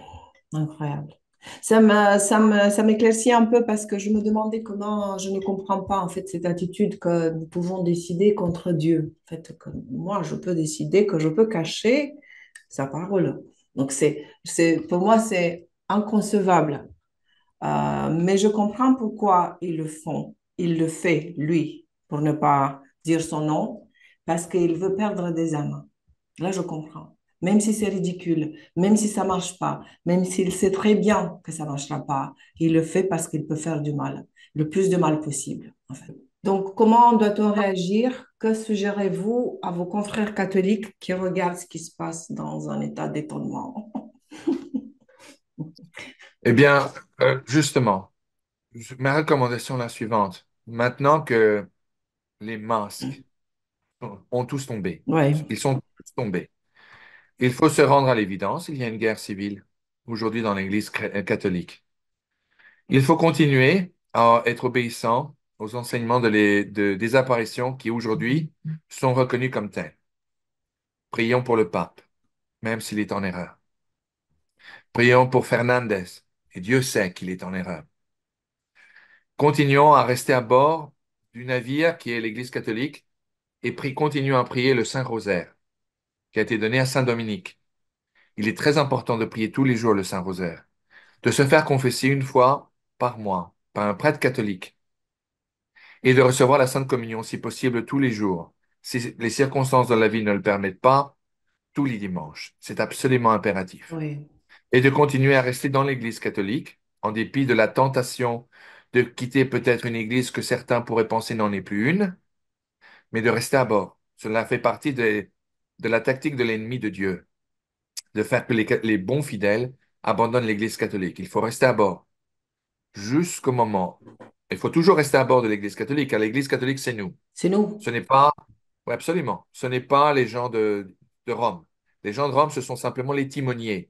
Incroyable. Ça m'éclaircit un peu parce que je me demandais comment je ne comprends pas en fait cette attitude que nous pouvons décider contre Dieu. En fait, que moi, je peux décider que je peux cacher sa parole. Donc, pour moi, c'est inconcevable. Mais je comprends pourquoi ils le font. Il le fait, lui, pour ne pas dire son nom, parce qu'il veut perdre des âmes. Là, je comprends. Même si c'est ridicule, même si ça marche pas, même s'il sait très bien que ça marchera pas, il le fait parce qu'il peut faire du mal, le plus de mal possible, en fait. Donc, comment doit-on réagir? Que suggérez-vous à vos confrères catholiques qui regardent ce qui se passe dans un état d'étonnement? Eh bien, justement, ma recommandation est la suivante. Maintenant que les masques ont tous tombé, Oui, ils sont tous tombés, il faut se rendre à l'évidence, il y a une guerre civile aujourd'hui dans l'Église catholique. Il faut continuer à être obéissant aux enseignements des apparitions qui aujourd'hui sont reconnus comme tels. Prions pour le pape, même s'il est en erreur. Prions pour Fernandez, et Dieu sait qu'il est en erreur. Continuons à rester à bord du navire qui est l'Église catholique et continuons à prier le Saint-Rosaire qui a été donné à Saint-Dominique. Il est très important de prier tous les jours le Saint-Rosaire, de se faire confesser une fois par mois par un prêtre catholique et de recevoir la Sainte Communion si possible tous les jours. Si les circonstances de la vie ne le permettent pas, tous les dimanches. C'est absolument impératif. oui. Et de continuer à rester dans l'Église catholique, en dépit de la tentation de quitter peut-être une Église que certains pourraient penser n'en est plus une, mais de rester à bord. Cela fait partie de la tactique de l'ennemi de Dieu, de faire que les bons fidèles abandonnent l'Église catholique. Il faut rester à bord jusqu'au moment. Il faut toujours rester à bord de l'Église catholique, car l'Église catholique, c'est nous. C'est nous. Ce n'est pas, oui, absolument, ce n'est pas les gens de Rome. Les gens de Rome, ce sont simplement les timoniers.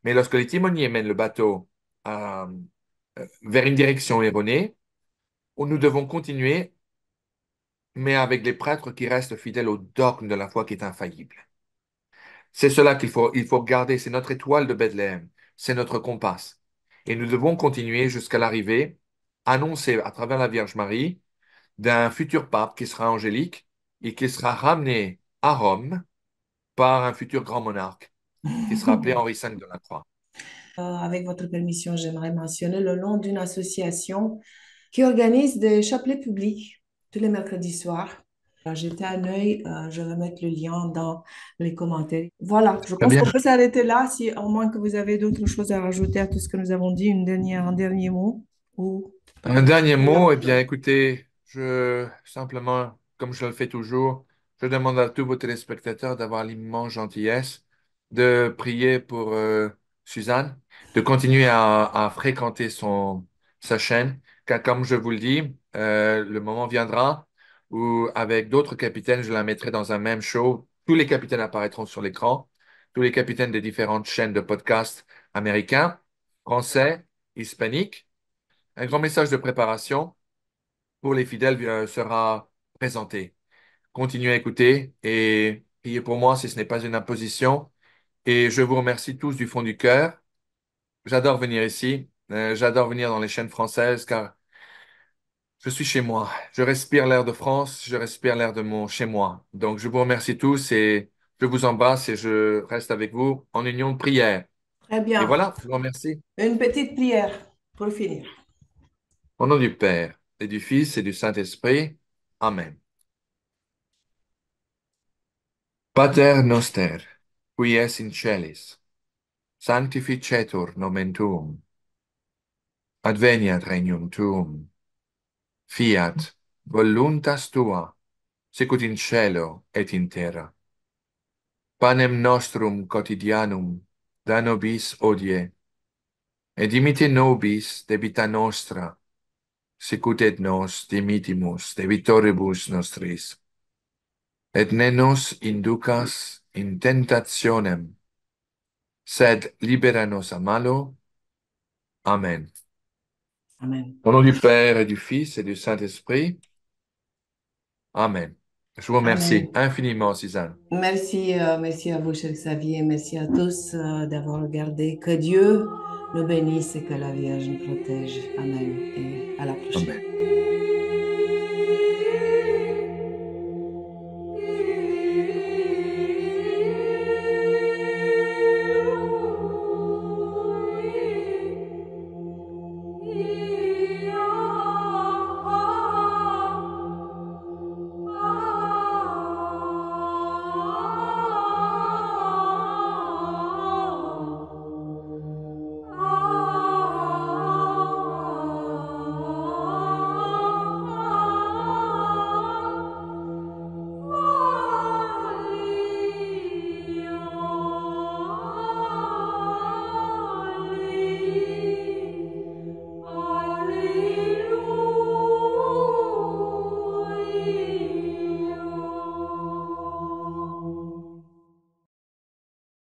Mais lorsque les timoniers mènent le bateau vers une direction erronée, où nous devons continuer, mais avec les prêtres qui restent fidèles au dogme de la foi qui est infaillible. C'est cela il faut garder, c'est notre étoile de Bethléem, c'est notre compas. Et nous devons continuer jusqu'à l'arrivée, annoncée à travers la Vierge Marie, d'un futur pape qui sera angélique et qui sera ramené à Rome par un futur grand monarque qui sera appelé Henri V de la Croix. Avec votre permission, j'aimerais mentionner le nom d'une association qui organise des chapelets publics tous les mercredis soirs. Jetez un œil, je vais mettre le lien dans les commentaires. Voilà, je Très pense bien. qu'on peut s'arrêter là, si au moins que vous avez d'autres choses à rajouter à tout ce que nous avons dit, un dernier mot ou Un dernier mot, eh bien, écoutez, simplement, comme je le fais toujours, je demande à tous vos téléspectateurs d'avoir l'immense gentillesse de prier pour Suzanne, de continuer à fréquenter sa chaîne, car comme je vous le dis, le moment viendra où, avec d'autres capitaines, je la mettrai dans un même show. Tous les capitaines apparaîtront sur l'écran, tous les capitaines des différentes chaînes de podcasts américains, français, hispaniques. Un grand message de préparation pour les fidèles sera présenté. Continuez à écouter et priez pour moi si ce n'est pas une imposition. Et je vous remercie tous du fond du cœur. J'adore venir ici. J'adore venir dans les chaînes françaises car je suis chez moi. Je respire l'air de France, je respire l'air de mon chez moi. Donc je vous remercie tous et je vous embrasse et je reste avec vous en union de prière. très Et bien. voilà, je vous remercie. Une petite prière pour finir. Au nom du Père et du Fils et du Saint-Esprit. Amen. Pater noster, qui es in celis, sanctificetur nomen tuum, adveniat regnum tuum, fiat voluntas tua, sicut in cielo et in terra. Panem nostrum quotidianum da nobis hodie, et dimite nobis debita nostra, sicut et nos dimitimus debitoribus nostris, et ne nos inducas in tentationem, sed libera nos a malo. Amen. Amen. Au nom du Père et du Fils et du Saint-Esprit. Amen. Je vous remercie Amen. infiniment, Suzanne. Merci, merci à vous, cher Xavier. Merci à tous d'avoir regardé. Que Dieu nous bénisse et que la Vierge nous protège. Amen. Et à la Amen. prochaine.